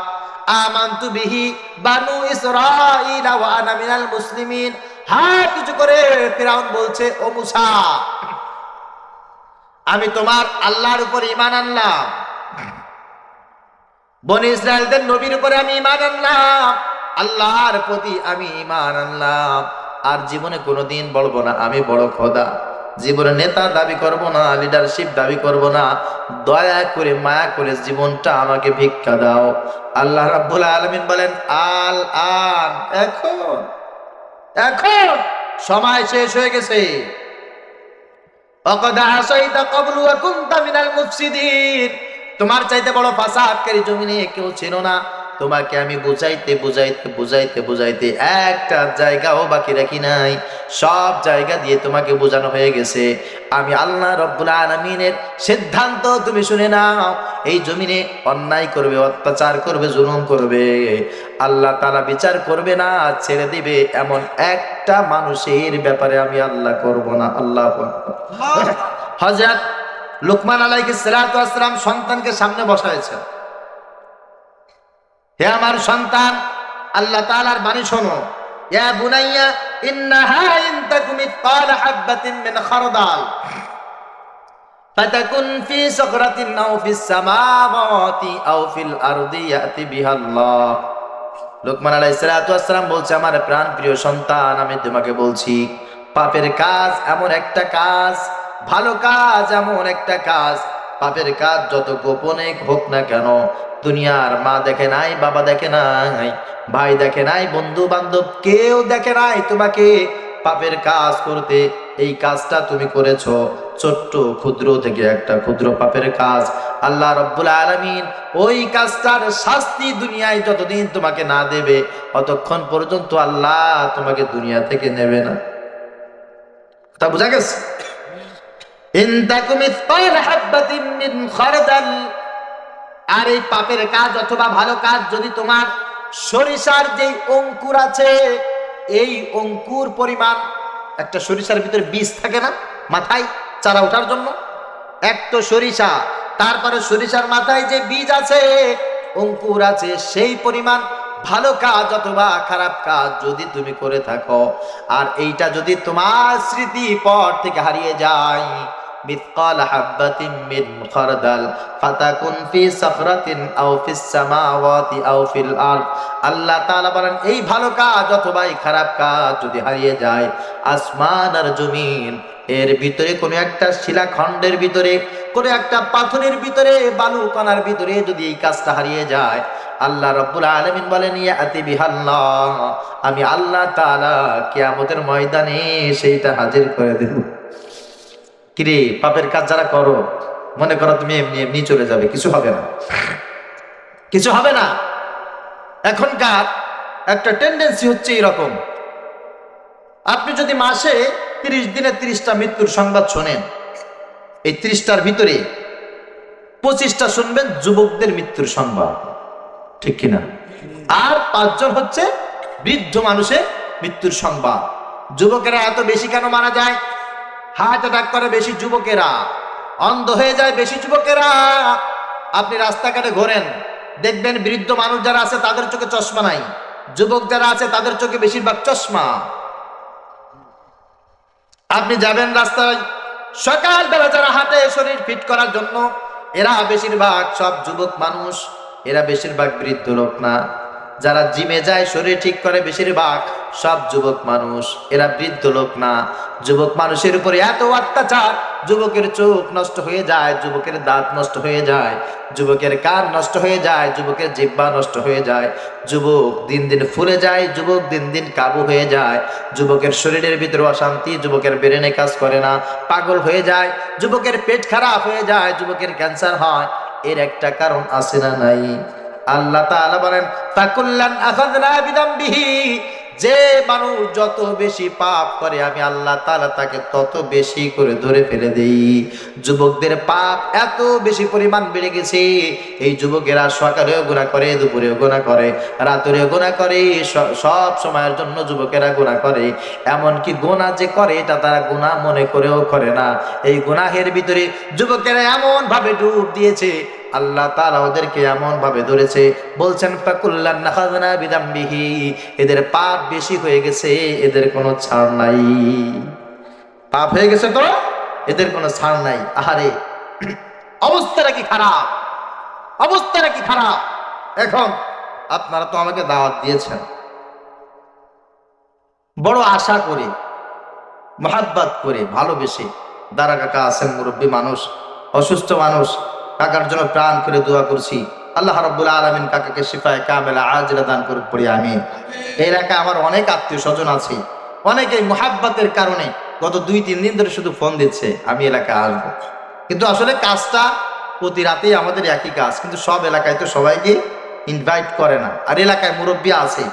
আমানতু বিহি বানু ইসরাঈল ওয়া আনা মিনাল মুসলিমিন। হাত উঁচু করে ফেরাউন বলছে ও মুসা, আমি তোমার আল্লাহর উপর ঈমান আনলাম, বনি ইসরায়েলদের নবীর উপরে আমি ঈমান আনলাম, আল্লাহর প্রতি আমি ঈমান আনলাম, আর জীবনে কোনোদিন বলবো না আমি বড় খোদা, জীবনে নেতা দাবি করব না, লিডারশিপ দাবি করব না, দয়া করে মায়া করে জীবনটা আমাকে ভিক্ষা দাও। আল্লাহ রাব্বুল আলামিন বলেন আল আন, এখন এখন সময় শেষ হয়ে গেছে। ওয়াকাদ আসাইতা ক্বাবলু ওয়া কুনতা মিনাল মুফসিদিন, তোমার চাইতে বড় ফাসাদকারী জমিনে কেউ ছিল না। তোমাকে আমি বুঝাইতে বুঝাইতে বুঝাইতে বুঝাইতে একটা জায়গাও বাকি রাখি নাই, সব জায়গা দিয়ে তোমাকে বোঝানো হয়ে গেছে। আমি আল্লাহ রাব্বুল আলামিনের সিদ্ধান্ত তুমি শুনে নাও, এই জমিনে অন্যায় করবে, অত্যাচার করবে, জুলুম করবে, আল্লাহ তাআলা বিচার করবে না, ছেড়ে দিবে এমন একটা মানুষের ব্যাপারে আমি আল্লাহ করব না। আল্লাহু আকবার। হযরত লুকমান আলাইহিস সালাতু ওয়াস সালাম সন্তানকে সামনে বসাইছেন, হে আমার সন্তান, আল্লাহ তাআলার বাণী শোনো। ইয়া বুনাইয়া ইন্নাহা ইন তাকুম মিসকাল হাববাতিন মিন খারদাল ফাতাকুন ফি সাগরাতিন আও ফিস সামাওয়াতি আও ফিল আরদি ইয়াতি বিহাল্লাহ। লুকমান আলাইহিস সালাতু ওয়াস সালাম বলছে, আমার প্রাণ প্রিয় সন্তান, আমি তোমাকে বলছি, পাপের কাজ এমন একটা কাজ, ভালো কাজ এমন একটা কাজ, পাপের কাজ যত গোপনে হোক না কেন, দুনিয়ার মা দেখে নাই, বাবা দেখে নাই, ভাই দেখে নাই, বন্ধু বান্ধব কেউ দেখে নাই তোমাকে পাপের কাজ করতে। এই কাজটা তুমি করেছো, ছোট্ট ক্ষুদ্র থেকে একটা ক্ষুদ্র পাপের কাজ, আল্লাহ রাব্বুল আলামিন ওই কাজটার শাস্তি দুনিয়ায় যতদিন তোমাকে না দেবে, ততক্ষণ পর্যন্ত আল্লাহ তোমাকে দুনিয়া থেকে নেবে না। তা বুঝা গেছে? ইন তাকুম মিসকাল হাববাতিন মিন খারদাল, আর এই পাপের কাজ অথবা ভালো কাজ যদি তোমার সরিষার যেই অঙ্কুর আছে, এই অঙ্কুর পরিমাণ, একটা সরিষার ভিতরে বীজ থাকে না মাথায় চারা ওঠার জন্য, এক তো সরিষা, তারপরে সরিষার মাথায় যে বীজ আছে, অঙ্কুর আছে, সেই পরিমাণ ভালো কাজ অথবা খারাপ কাজ যদি তুমি করে থাকো, আর এইটা যদি তোমার স্মৃতি পথ থেকে হারিয়ে যায়, মিসকাল হাববাতিন মিন খারদাল ফাতাকুন ফি সাখরাতিন আও ফিস সামাওয়াতি আও ফিল আরদ, আল্লাহ তাআলা বলেন এই ভালো কাজ অথবা এই খারাপ কাজ যদি হারিয়ে যায়, আসমান আর জমিন এর ভিতরে কোনো একটা শিলাখণ্ডের ভিতরে, কোনো একটা পাথরের ভিতরে, বালু কণার ভিতরে যদি এই কাজটা হারিয়ে যায়, আল্লাহ রাব্বুল আলামিন বলেন ইয়াতি বিহাল্লাহ, আমি আল্লাহ তাআলা কিয়ামতের ময়দানে সেইটা হাজির করে দেব। কিরে, পাপের কাজ যারা করো, মনে করো তুমি এমনি এমনি চলে যাবে, কিছু হবে না, কিছু হবে না। এখনকার একটা টেন্ডেন্সি হচ্ছে এরকম, আপনি যদি মাসে 30 দিনে 30টা মৃত্যুর সংবাদ শোনেন, এই 30টার ভিতরে 25টা শুনবেন যুবকদের মৃত্যুর সংবাদ, ঠিক কিনা? আর 5 জন হচ্ছে বৃদ্ধ মানুষের মৃত্যুর সংবাদ। যুবকেরা এত বেশি কেন মারা যায়? হার্ট অ্যাটাক করে বেশি যুবকেরা, অন্ধ হয়ে যায় বেশি যুবকেরা। আপনি রাস্তাঘাটে ঘোরেন, দেখবেন বৃদ্ধ মানুষ যারা আছে তাদের চোখে চশমা নাই, যুবক যারা আছে তাদের চোখে বেশিরভাগ চশমা। আপনি যাবেন রাস্তায়, সকালবেলা যারা হাঁটে শরীর ফিট করার জন্য, এরা বেশিরভাগ সব যুবক মানুষ, এরা বেশিরভাগ বৃদ্ধ লোক না। যারা জিমে যায় শরীর ঠিক করে, বেশিরভাগ সব যুবক মানুষ, এরা বৃদ্ধ লোক না। যুবক মানুষের উপরে এত অত্যাচার, যুবকের চোখ নষ্ট হয়ে যায়, যুবকের দাঁত নষ্ট হয়ে যায়, যুবকের কান নষ্ট হয়ে যায়, যুবকের জিহ্বা নষ্ট হয়ে যায়, যুবক দিন দিন ফুলে যায়, যুবক দিন দিন কাবু হয়ে যায়, যুবকের শরীরের ভিতরে অশান্তি, যুবকের ব্রেনে কাজ করে না, পাগল হয়ে যায়, যুবকের পেট খারাপ হয়ে যায়, যুবকের ক্যান্সার হয়। এর একটা কারণ আছে না নাই? আল্লাহ তাআলা বলেন ফাকুল্লান আখাযনা বিযামবিহি, যে মানুষ যত বেশি পাপ করে আমি আল্লাহ তাআলা তাকে তত বেশি করে ধরে ফেলে দেই। যুবকদের পাপ এত বেশি পরিমাণ বেড়ে গেছে, এই যুবকেরা সকালেও গুনাহ করে, দুপুরেও গুনাহ করে, রাতেও গুনাহ করে, সব সময়ের জন্য যুবকেরা গুনাহ করে। এমনকি গুনাহ যে করে এটা তারা গুনাহ মনে করেও করে না। এই গুনাহের ভিতরে যুবকেরা এমন ভাবে ডুব দিয়েছে, আল্লাহ তাআলা ওদেরকে এমন ভাবে ধরেছে, বলছেন ফাকুল্লান আখাযনা বিযামবিহি, এদের পাপ বেশি হয়ে গেছে, এদের কোনো ছাড় নাই। পাপ হয়ে গেছে তো এদের কোনো ছাড় নাই। আহারে, অবস্থাটা কি খারাপ, অবস্থাটা কি খারাপ। এখন আপনারা তো আমাকে দাওয়াত দিয়েছেন, বড় আশা করে, মোহাব্বত করে, ভালোবেসে। দারা কাকা আছেন, মুরব্বী মানুষ, অসুস্থ মানুষ, কাকার জন্য প্রাণ করে দোয়া করছি। আল্লাহ রাব্বুল আলামিন কাকাকে শিফায়ে কামেলা আজলা দান করুক, পড়ি আমিন। এই এলাকায় আমার অনেক আত্মীয় স্বজন আছে, অনেকেই মোহাব্বতের কারণে গত 2-3 দিন ধরে শুধু ফোন দিচ্ছে আমি এলাকায় আসবো, কিন্তু আসলে কাজটা প্রতি রাতেই আমাদের একই কাজ, কিন্তু সব এলাকায় তো সবাইকে ইনভাইট করে না। আর এলাকায় মুরব্বী আছে,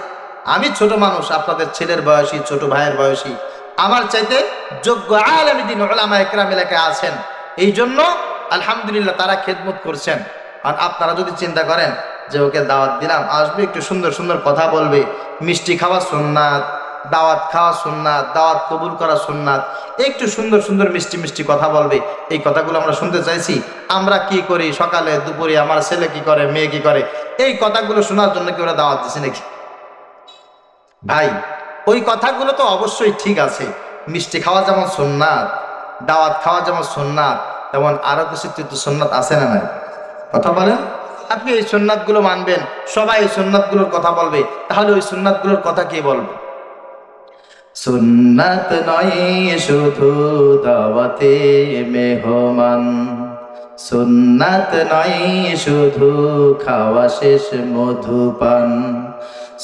আমি ছোট মানুষ, আপনাদের ছেলের বয়সী, ছোট ভাইয়ের বয়সী, আমার চাইতে যোগ্য আলেম দ্বীন উলামা ইকরাম এলাকায় আছেন। এই জন্য আলহামদুলিল্লাহ তারা খেদমত করছেন। আর আপনারা যদি চিন্তা করেন যে ওকে দাওয়াত দিলাম, আসবে, একটু সুন্দর সুন্দর কথা বলবে, মিষ্টি খাওয়া সুন্নাত, দাওয়াত খাওয়া সুন্নাত, দাওয়াত কবুল করা সুন্নাত, একটু সুন্দর সুন্দর মিষ্টি মিষ্টি কথা বলবে, এই কথাগুলো আমরা শুনতে চাইছি। আমরা কি করি, সকালে দুপুরে আমার ছেলে কি করে, মেয়ে কি করে, এই কথাগুলো শোনার জন্য কি ওরা দাওয়াত দিচ্ছে নাকি? ভাই, ওই কথাগুলো তো অবশ্যই ঠিক আছে, মিষ্টি খাওয়া যেমন সুন্নাত, দাওয়াত খাওয়া যেমন সুন্নাত, তেমন আরো কিছু সুন্নাত আছে না নাই? কথা বলেন। আপনি এই সুন্নাতগুলো মানবেন, সবাই এই সুন্নাতগুলোর কথা বলবে, তাহলে ওই সুন্নাতগুলোর কথা কে বলবে? সুন্নাত নয় শুধু দাওয়াতে মেহমান, সুন্নাত নয় শুধু খাওয়া শেষ মধুপান,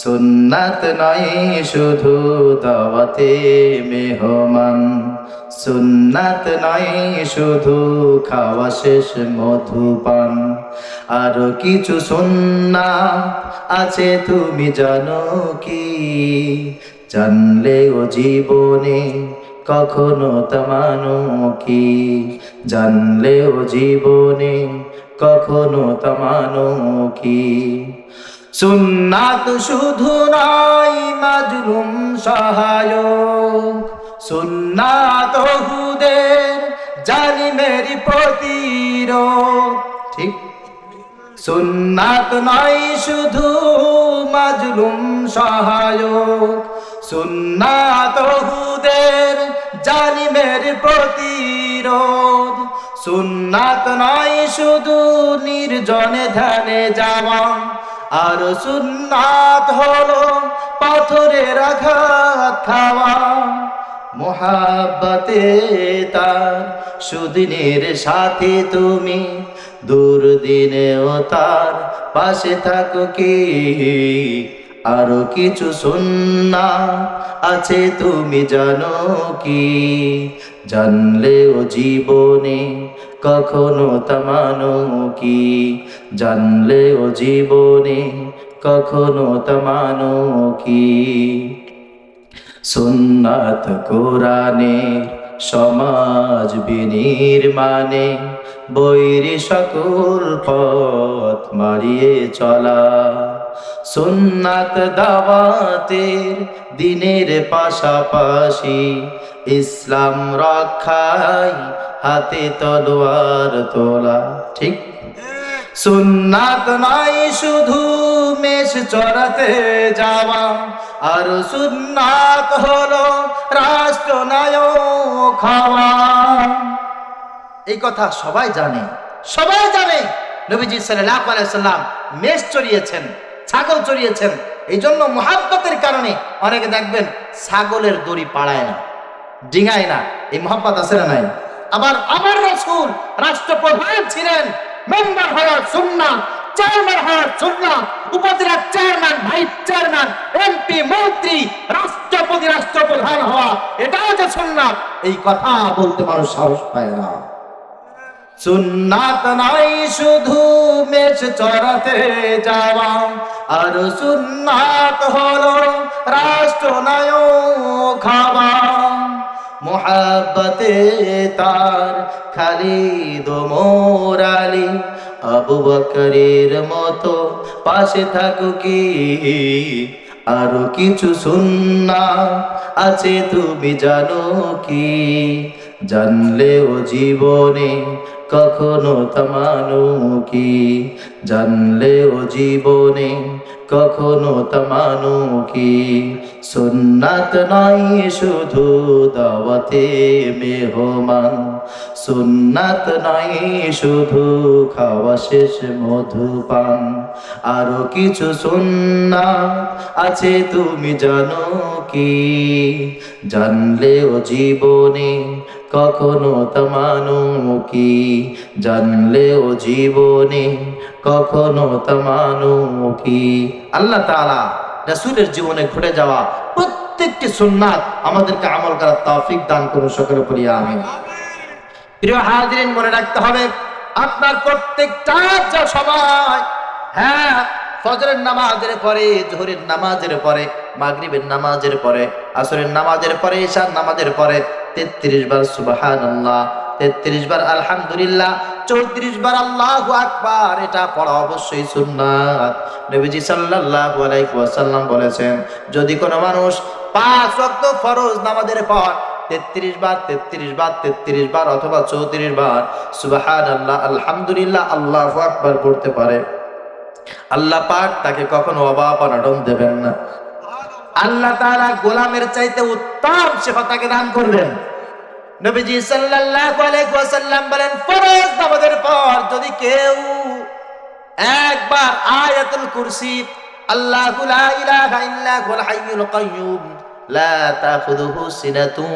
সুন্নাত নয় শুধু দাওয়াতে মেহমান, সুন্নাত নয় শুধু খাওয়া শেষ মধুপান, আরো কিছু সুন্নাত আছে তুমি জানো কি? জানলে ও জীবনে কখনো তা মানো কি? জানলে ও জীবনে কখনো তা মানো কি? সুন্নাত শুধু নয় মাজলুম সহায়ক, সুন্নাত হুদের জালিমের প্রতিরোধ। ঠিক, সুন্নাত নয় শুধু মাজলুম সহায়ক, সুন্নাত হুদের জালিমের প্রতিরোধ, সুন্নাত নয় শুধু নির্জনে ধ্যানে যাওয়া, আর সুন্নাত হলো পাথরের আঘাত খাওয়া। মোহাব্বতে তার সুদিনের সাথে তুমি দুর্দিনেও তার পাশে থাকো কি? আরো কিছু সুন্নাত আছে তুমি জানো কি? জানলেও জীবনে কখনো তা মানো কি? জানলেও জীবনে কখনো তা মানো কি? সুন্নাত কোরআনের সমাজ বিনির্মাণে বৈরী সকল পথ মারিয়ে চলা, সুন্নাত দাওয়াতের দিনের পাশাপাশি ইসলাম রক্ষায় হাতে তলোয়ার তোলা। ঠিক, সুন্নাত নাই শুধু মেষ চড়াতে যাওয়া, আর সুন্নাত হলো রাষ্ট্রনায়ক খাওয়া। এই কথা সবাই জানে, সবাই জানে নবীজি সাল্লাল্লাহু আলাইহি সাল্লাম মেষ চড়িয়েছেন, ছাগল চড়িয়েছেন। এই জন্য মুহাব্বতের কারণে অনেকে দেখবেন ছাগলের দড়ি পাড়ায় না, ডিঙায় না। এই মুহাব্বত আছে না নাই? আবার আমার রাসূল রাষ্ট্রপ্রধান ছিলেন, মেম্বার হওয়ার সুন্নাত, চেয়ারম্যান হওয়ার সুন্নাত, উপজেলা চেয়ারম্যান, ভাইস চেয়ারম্যান, এমপি, মন্ত্রী, রাষ্ট্রপতি, রাষ্ট্রপ্রধান হওয়া, এটাও যে সুন্নাত, এই কথা বলতে মানুষ সাহস পায় না। সুন্নাত নাই শুধু মেষ চড়াতে যাওয়া, আর সুন্নাত হলো রাষ্ট্রনায়ক হওয়া। মুহাব্বতে তার খালিদ ওমর আলী আবু বকরের মতো পাশে থাকো কি? আরো কিছু সুন্নাত আছে তুমি জানো কি? জানলেও জীবনে কখনো তা মানো কি? জানলেও জীবনে কখনো তা মানো কি? সুন্নাত নয় শুধু দাওয়াতে মেহমান, সুন্নাত নয় শুধু খাওয়া শেষ মধুপান, আরো কিছু সুন্নাত আছে তুমি জানো কি? জানলেও জীবনে কখনো তা মানো কি? জানলেও জীবনে কখনো তা মানো কি? আল্লাহ তাআলা রাসূলের জীবনে ঘটে যাওয়া প্রত্যেকটি সুন্নাত আমাদেরকে আমল করার তৌফিক দান করুন, সকলে বলি আমিন। প্রিয় হাজিরিন, মনে রাখতে হবে আপনার প্রত্যেকটা যা সময়, হ্যাঁ, ফজরের নামাজের পরে, জোহরের নামাজের পরে, মাগরিবের নামাজের পরে, আসরের নামাজের পরে, ইশার নামাজের পরে 33 বার সুবহানাল্লাহ, 33 বার আলহামদুলিল্লাহ, 34 বার আল্লাহু আকবার, এটা পড়া অবশ্যই সুন্নাত। নবীজি সাল্লাল্লাহু আলাইহি ওয়াসাল্লাম বলেছেন, যদি কোনো মানুষ 5 ওয়াক্ত ফরজ নামাজের পর 33 বার 33 বার 33 বার অথবা 34 বার সুবহানাল্লাহ, আলহামদুলিল্লাহ, আল্লাহু আকবার পড়তে পারে, আল্লাহ পাক তাকে কখনো অভাব-অনটন দেবেন না। আল্লাহ তাআলা গোলামের চাইতে উত্তম সেবা তাকে দান করবেন। নবীজি সাল্লাল্লাহু আলাইহি ওয়াসাল্লাম বলেন, ফরজ নামাজের পর যদি কেউ একবার আয়াতুল কুরসি, আল্লাহু লা ইলাহা ইল্লা হুয়াল হাইয়ুল কাইয়্যুম লা তাখুযুহু সিনাতুন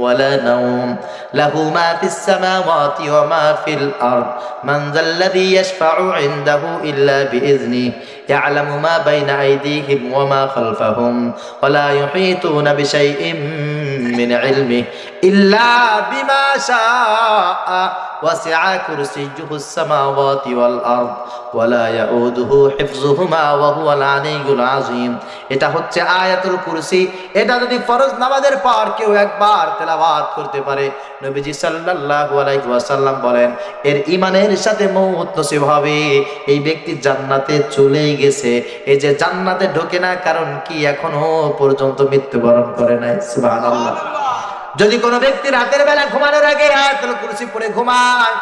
ওয়ালা নাওম লাহু মা ফিস সামাওয়াতি ওয়া মা ফিল আরদ মান যাল্লাযী ইয়াশফা'ু ইনদাহু ইল্লা বিইযনিহি ইয়া'লামু মা বাইনা আইদিহিম ওয়া মা খালফাহুম ওয়া লা ইউহীতুনা বিশাইইন মিন ইলমিহি ইল্লা বিমা শাআ ওয়াসি'a কুরসিয়্যুহুস সামাওয়াতি ওয়াল আরদ ওয়া লা ইয়াউদুহু হিফযুহুমা ওয়া হুয়াল আলিয়্যুল আযীম। এটা হচ্ছে আয়াতুল কুরসি। এটা যদি ফরজ নামাজের পর কেউ একবার তেলাওয়াত করতে পারে, নবীজি সাল্লাল্লাহু আলাইহি ওয়াসাল্লাম বলেন, এর ঈমানের সাথে মওত নসিব হবে, এই ব্যক্তি জান্নাতে চলেই গেছে। এই যে জান্নাতে ঢোকে না, কারণ কি? এখনো পর্যন্ত মৃত্যুবরণ করে নাই। সুবহানাল্লাহ। যদি কোনো ব্যক্তি রাতের বেলা ঘুমানোর আগে আয়াতুল কুরসি পড়ে ঘুমায়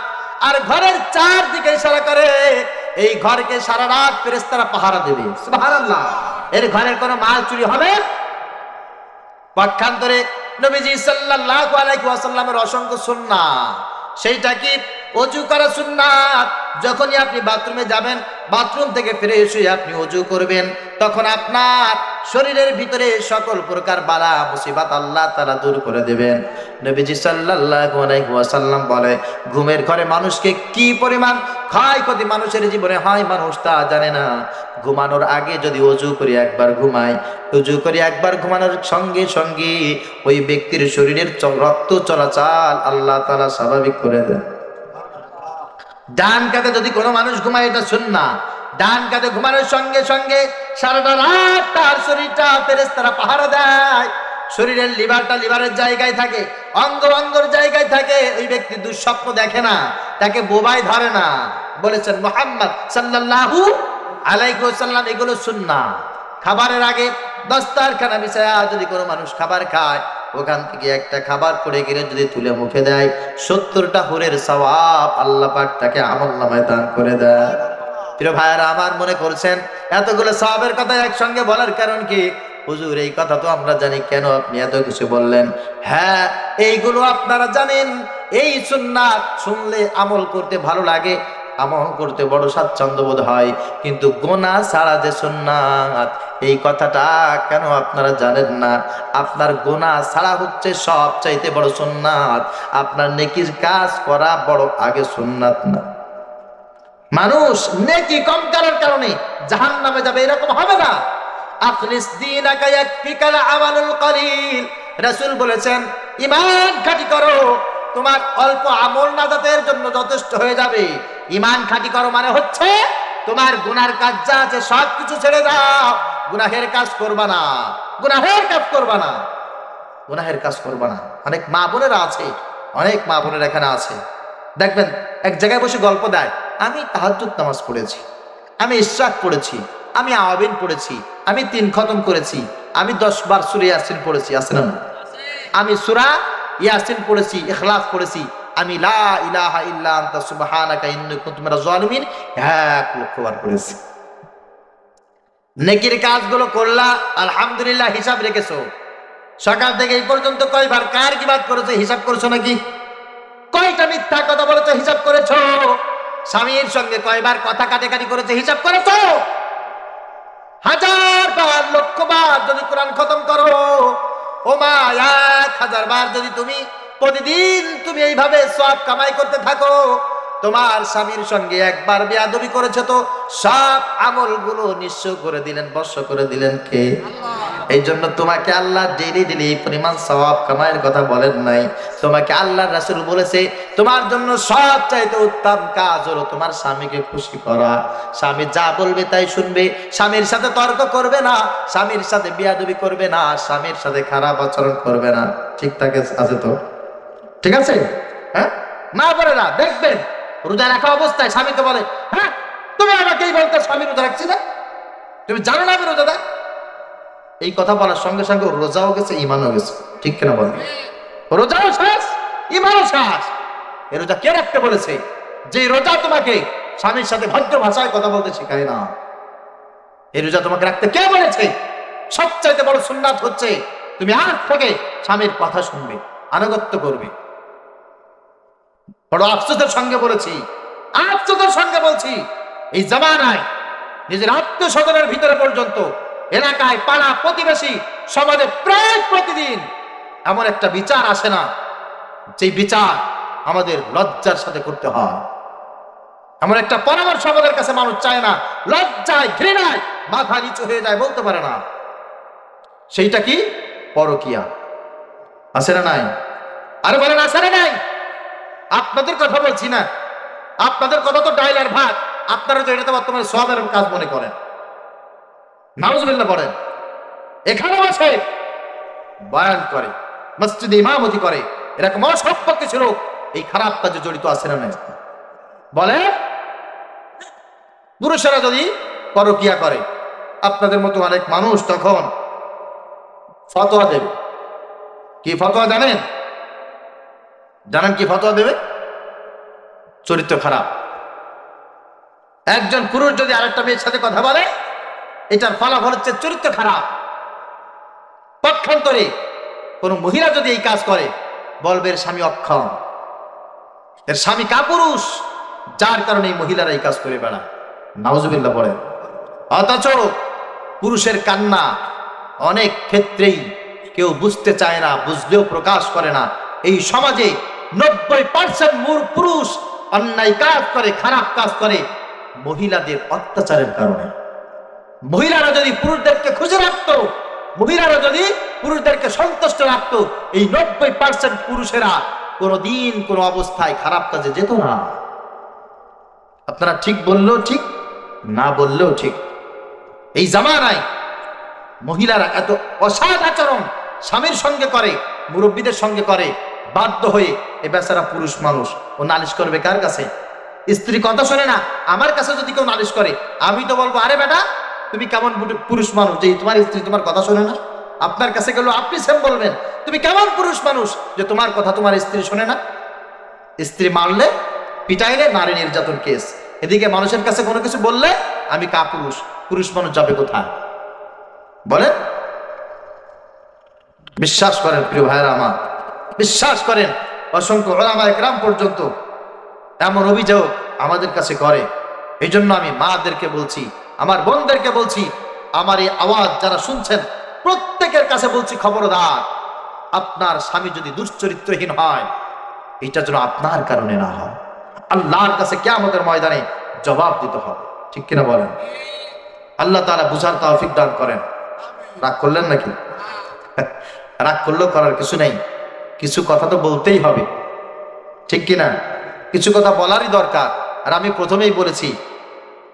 আর ঘরের চারদিকে ইশারা করে, এই ঘরকে সারা রাত ফেরেশতারা পাহারা দেবে। সুবহানাল্লাহ। এর ঘরের কোনো মাল চুরি হবে। পক্ষান্তরে নবীজি সাল্লাল্লাহু আলাইহি ওয়াসাল্লামের অসংখ্য সুন্নাত, সেইটা কি? ওযু করা সুন্নাত। যখনই আপনি বাথরুমে যাবেন, বাথরুম থেকে ফিরে এসে আপনি ওযু করবেন, তখন আপনার শরীরের ভিতরে সকল প্রকার বালা মুসিবত আল্লাহ তাআলা দূর করে দেবেন। নবীজি সাল্লাল্লাহু আলাইহি ওয়াসাল্লাম বলে, ঘুমের ঘরে মানুষকে কি পরিমাণ ক্ষয়ক্ষতি মানুষের জীবনে হয় মানুষ তা জানে না। ঘুমানোর আগে যদি ওযু করে একবার ঘুমায়, ওযু করে একবার ঘুমানোর সঙ্গে সঙ্গে ওই ব্যক্তির শরীরের রক্ত চলাচল আল্লাহ তাআলা স্বাভাবিক করে দেন। ডান কাতে যদি কোনো মানুষ ঘুমায়, এটা সুন্নাত। ডান কাতে ঘুমানোর সঙ্গে সঙ্গে সারাটা রাত তার শরীরটা ফেরেশতারা পাহারা দেয়। শরীরের লিভারটা লিভারের জায়গায় থাকে, অঙ্গ অঙ্গের জায়গায় থাকে। ওই ব্যক্তি দুঃস্বপ্ন দেখে না, তাকে বোবায় ধরে না। বলেছেন মুহাম্মদ সাল্লাল্লাহু আলাইহি ওয়াসাল্লাম, এগুলো সুন্নাত। খাবারের আগে দস্তারখানা বিছায়া যদি কোনো মানুষ খাবার খায়, ওখান থেকে একটা খাবার পড়ে গেলে যদি তুলে মুখে দেয়, 70টা হুরের সওয়াব আল্লাহ পাক তাকে আমলনামায় দান করে দেয়। প্রিয় ভাইরা আমার, মনে করছেন এতগুলো সওয়াবের কথা একসঙ্গে বলার কারণ কি? হুজুর, এই কথা তো আমরা জানি, কেন আপনি এত কিছু বললেন? হ্যাঁ, এইগুলো আপনারা জানেন। এই সুন্নাত শুনলে আমল করতে ভালো লাগে, আমল করতে বড় স্বাচ্ছন্দ্য বোধ হয়, কিন্তু গুনাহ ছাড়া যে সুন্নাত, এই কথাটা কেন আপনারা জানেন না? আপনার গুনাহ ছাড়া হচ্ছে সবচাইতে বড় সুন্নাত। আপনার নেকির কাজ করা বড় আগে সুন্নাত না। মানুষ নেকি কম করার কারণে জাহান্নামে যাবে, এরকম হবে না। আখলিস দীনাকা ইয়াকফিকাল আমালুল কলিল। রাসূল বলেছেন, ঈমান খাঁটি করো, তোমার অল্প আমল নাজাতের জন্য যথেষ্ট হয়ে যাবে। ঈমান খাঁটি করো মানে হচ্ছে তোমার গুনার কাজ যা আছে সব কিছু ছেড়ে দাও, গুনাহের কাজ করবা না, গুনাহের কাজ করবা না, গুনাহের কাজ করবা না। অনেক মা বোনেরা আছে, অনেক মা বোনেরা এখানে আছে, দেখবেন এক জায়গায় বসে গল্প দেয়, আমি তাহাজ্জুদ নামাজ পড়েছি, আমি ইশরাক পড়েছি, আমি আওয়াবিন পড়েছি, আমি 3 খতম করেছি, আমি 10 বার সূরা ইয়াসিন পড়েছি, আছে না? আমি সূরা ইয়াসিন পড়েছি, ইখলাস পড়েছি, আমি লা ইলাহা ইল্লা আনতা সুবহানাকা ইন্নী কুনতু মিনাজ জালিমিন 1 লক্ষ বার পড়েছি। নেকির কাজগুলো করলা, আলহামদুলিল্লাহ, হিসাব রেখেছো। সকাল থেকে এই পর্যন্ত কয়বার কার কি বাদ করেছো হিসাব করছো নাকি? কয়টা মিথ্যা কথা বলেছো হিসাব করেছো? স্বামীর সঙ্গে কয়বার কথা কাটাকাটি করেছে হিসাব করেছো? 1000 বার, লক্ষ বার যদি কোরআন খতম করো, ও মা, 1000 বার যদি তুমি প্রতিদিন তুমি এইভাবে সওয়াব কামাই করতে থাকো, তোমার স্বামীর সঙ্গে একবার বেয়াদবি করেছে তো সব আমলগুলো নিঃস্ব করে দিলেন, ভস্ম করে দিলেন কে? এই জন্য তোমাকে আল্লাহ ডেলি ডেলি এই পরিমাণ সওয়াব কামাইয়ের কথা বলেন নাই। তোমাকে আল্লাহর রাসূল বলেছে তোমার জন্য সবচাইতে উত্তম কাজ হলো তোমার স্বামীকে খুশি করা। স্বামী যা বলবে তাই শুনবে, স্বামীর সাথে তর্ক করবে না, স্বামীর সাথে বেয়াদবি করবে না, স্বামীর সাথে খারাপ আচরণ করবে না। ঠিক আছে তো? ঠিক আছে? হ্যাঁ, মা বলে না, দেখবেন রোজা রাখা অবস্থায় স্বামীকে বলে, হ্যাঁ তুমি আমাকেই বলতে স্বামী রোজা রাখছি না, তুমি জানো না আমি রোজাদার। এই কথা বলার সঙ্গে সঙ্গে রোজাও গেছে, ইমানও গেছে। ঠিক কিনা বলেন? রোজাও শেষ, ইমানও শেষ। এই রোজা কে রাখতে বলেছে? যে রোজা তোমাকে স্বামীর সাথে ভদ্র ভাষায় কথা বলতে শেখায় না। এই রোজা তোমাকে রাখতে কে বলেছে? সবচাইতে বড় সুন্নাত হচ্ছে তুমি আজ থেকে স্বামীর কথা শুনবে, আনুগত্য করবে। বড় আফসোসের সঙ্গে বলেছি, আফসোসের সঙ্গে বলছি, এই জামানায় নিজের আত্মীয় স্বজনের ভিতরে পর্যন্ত, এলাকায়, পাড়া প্রতিবেশী, সমাজে প্রায় প্রতিদিন এমন একটা বিচার আসে না যে বিচার আমাদের লজ্জার সাথে করতে হয়। এমন একটা পরামর্শ আমাদের কাছে মানুষ চায় না, লজ্জায় ঘৃণায় মাথা নিচু হয়ে যায়, বলতে পারে না। সেইটা কি? পরকিয়া। আছে না নাই? আরে বলেন আছে না নাই? আপনাদের কথা বলছি না, আপনাদের কথা তো ডাইল আর ভাত, আপনারা তো এটা তো বর্তমানে সওয়াবের কাজ মনে করেন। নাউজুবিল্লাহ পড়েন, এখানে বসে বয়ান করে, মসজিদে ইমামতি করে, এরকম অসংখ্য কিছু লোক এই খারাপ কাজে জড়িত আছে না নাই? বলে পুরুষেরা যদি পরকিয়া করে, আপনাদের মতো অনেক মানুষ তখন ফতোয়া দেবে। কি ফতোয়া জানেন? জানেন কি ফতোয়া দেবে? চরিত্র খারাপ। একজন পুরুষ যদি আরেকটা মেয়ের সাথে কথা বলে, এটার ফলাফল হচ্ছে চরিত্র খারাপ। পক্ষান্তরে কোন মহিলা যদি এই কাজ করে, বলবে এর স্বামী অক্ষম, এর স্বামী কাপুরুষ, যার কারণে এই মহিলারা এই কাজ করে বেড়ায়। নাউজুবিল্লাহ পড়ে। অথচ পুরুষের কান্না অনেক ক্ষেত্রেই কেউ বুঝতে চায় না, বুঝলেও প্রকাশ করে না। এই সমাজে 90% পুরুষ অন্যায় কাজ করে, খারাপ কাজ করে মহিলাদের অত্যাচারের কারণে। মহিলারা যদি পুরুষদেরকে খুশি রাখতো, মহিলারা যদি পুরুষদেরকে সন্তুষ্ট রাখতো, এই 90% পুরুষেরা কোনোদিন কোনো অবস্থায় খারাপ কাজে যেত না। আপনারা ঠিক বললেও ঠিক, না বললেও ঠিক। এই জামানায় মহিলারা এত অসৎ আচরণ স্বামীর সঙ্গে করে, মুরব্বীদের সঙ্গে করে, বাধ্য হয়ে এ বেচারা পুরুষ মানুষ ও নালিশ করবে কার কাছে? স্ত্রী কথা শোনে না। আমার কাছে যদি কেউ নালিশ করে, আমি তো বলবো, আরে বেটা তুমি কেমন পুরুষ মানুষ যে তোমার স্ত্রী তোমার কথা শোনে না? আপনার কাছে গেল আপনি সেম বলবেন, তুমি কেমন পুরুষ মানুষ যে তোমার কথা তোমার স্ত্রী শোনে না? স্ত্রী মারলে, পিটাইলে নারী নির্যাতন কেস, এদিকে মানুষের কাছে কোনো কিছু বললে আমি কাপুরুষ। পুরুষ মানুষ যাবে কোথায় বলেন? বিশ্বাস করেন প্রিয় ভাইরা আমার, বিশ্বাস করেন, অসংখ্য উলামা ইকরাম পর্যন্ত এমন অভিযোগ আমাদের কাছে করে। এই জন্য আমি মাদেরকে বলছি, আমার বোনদেরকে বলছি, আমার এই আওয়াজ যারা শুনছেন প্রত্যেকের কাছে বলছি, খবরদার, আপনার স্বামী যদি দুশ্চরিত্রহীন হয়, এটা যেন আপনার কারণে না হয়। আল্লাহর কাছে কিয়ামতের ময়দানে জবাব দিতে হবে। ঠিক কিনা বলেন? আল্লাহ তাআলা বুঝার তৌফিক দান করেন। রাগ করলেন নাকি? রাগ করলেও করার কিছু নেই, কিছু কথা তো বলতেই হবে। ঠিক কিনা? কিছু কথা বলারই দরকার। আর আমি প্রথমেই বলেছি,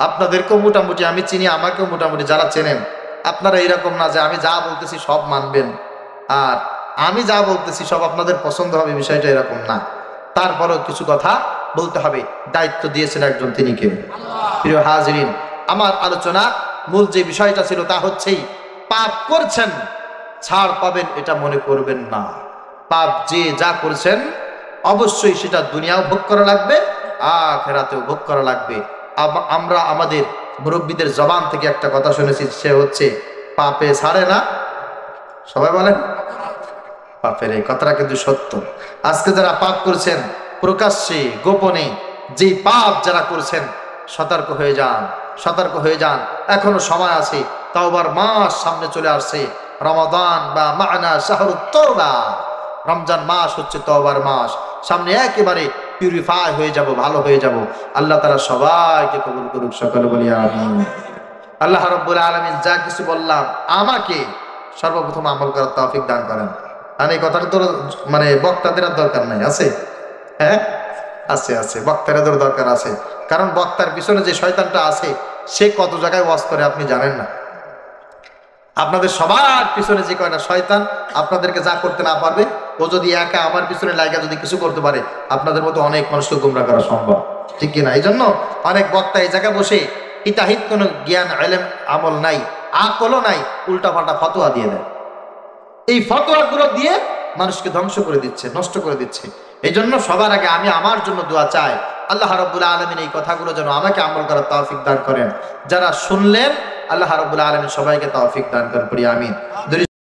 আপনাদেরকেও মোটামুটি আমি চিনি, আমাকেও মোটামুটি যারা চেনেন, আপনারা এরকম না যে আমি যা বলতেছি সব মানবেন আর আমি যা বলতেছি সব আপনাদের পছন্দ হবে, বিষয়টা এরকম না। তারপরেও কিছু কথা বলতে হবে, দায়িত্ব দিয়েছেন একজন, তিনি কে? প্রিয় হাজিরিন, আমার আলোচনা মূল যে বিষয়টা ছিল তা হচ্ছেই, পাপ করছেন ছাড় পাবেন এটা মনে করবেন না। পাপ যে যা করছেন অবশ্যই সেটা দুনিয়াও ভোগ করা লাগবে, আখিরাতেও ভোগ করা লাগবে। আমরা আমাদের মুরব্বীদের জবান থেকে একটা কথা শুনেছি, সে হচ্ছে পাপে ছাড়ে না। সবাই বলেন পাপের, এই কথাটা কিন্তু সত্য। আজকে যারা পাপ করছেন প্রকাশ্যে গোপনে যে পাপ যারা করছেন সতর্ক হয়ে যান, সতর্ক হয়ে যান। এখনো সময় আছে, তওবার মাস সামনে চলে আসছে। রমাদান বা মা'না শাহরুত তওবা, রমজান মাস হচ্ছে তওবার মাস। সামনে একেবারে পিউরিফাই হয়ে যাব, ভালো হয়ে যাব। আল্লাহ তাআলা সবাইকে কবুল করুক, সকলে বলি আমিন। আল্লাহ রাব্বুল আলামিন যা কিছু বললাম আমাকে সর্বপ্রথম আমল করার তৌফিক দান করেন। আর এই কথাটা তো মানে বক্তাদের আর দরকার নাই, আছে? হ্যাঁ আছে, আছে, বক্তাদের দরকার আছে। কারণ বক্তার পিছনে যে শয়তানটা আছে সে কত জায়গায় ওয়াজ করে আপনি জানেন না। আপনাদের সবার পিছনে যে কয়টা শয়তান আপনাদেরকে যা করতে না পারবে, ও যদি একা আমার পিছনে লাগা যদি কিছু করতে পারে, আপনাদের মতো অনেক মানুষকে গুমরা করা সম্ভব, ঠিক কিনা? এই জন্য অনেক বক্তা এই জায়গায় বসে হিতাহিত কোনো জ্ঞান, ইলম, আমল নাই, আকলও নাই, উল্টাপাল্টা ফতোয়া দিয়ে দেয়। এই ফতোয়াগুলো দিয়ে মানুষকে ধ্বংস করে দিচ্ছে, নষ্ট করে দিচ্ছে। এই জন্য সবার আগে আমি আমার জন্য দোয়া চাই, আল্লাহ রাব্বুল আলামিন এই কথাগুলো যেন আমাকে আমল করার তৌফিক দান করেন। যারা শুনলেন আল্লাহ রাব্বুল আলামিন সবাইকে তৌফিক দান করেন, পড়ি আমিন।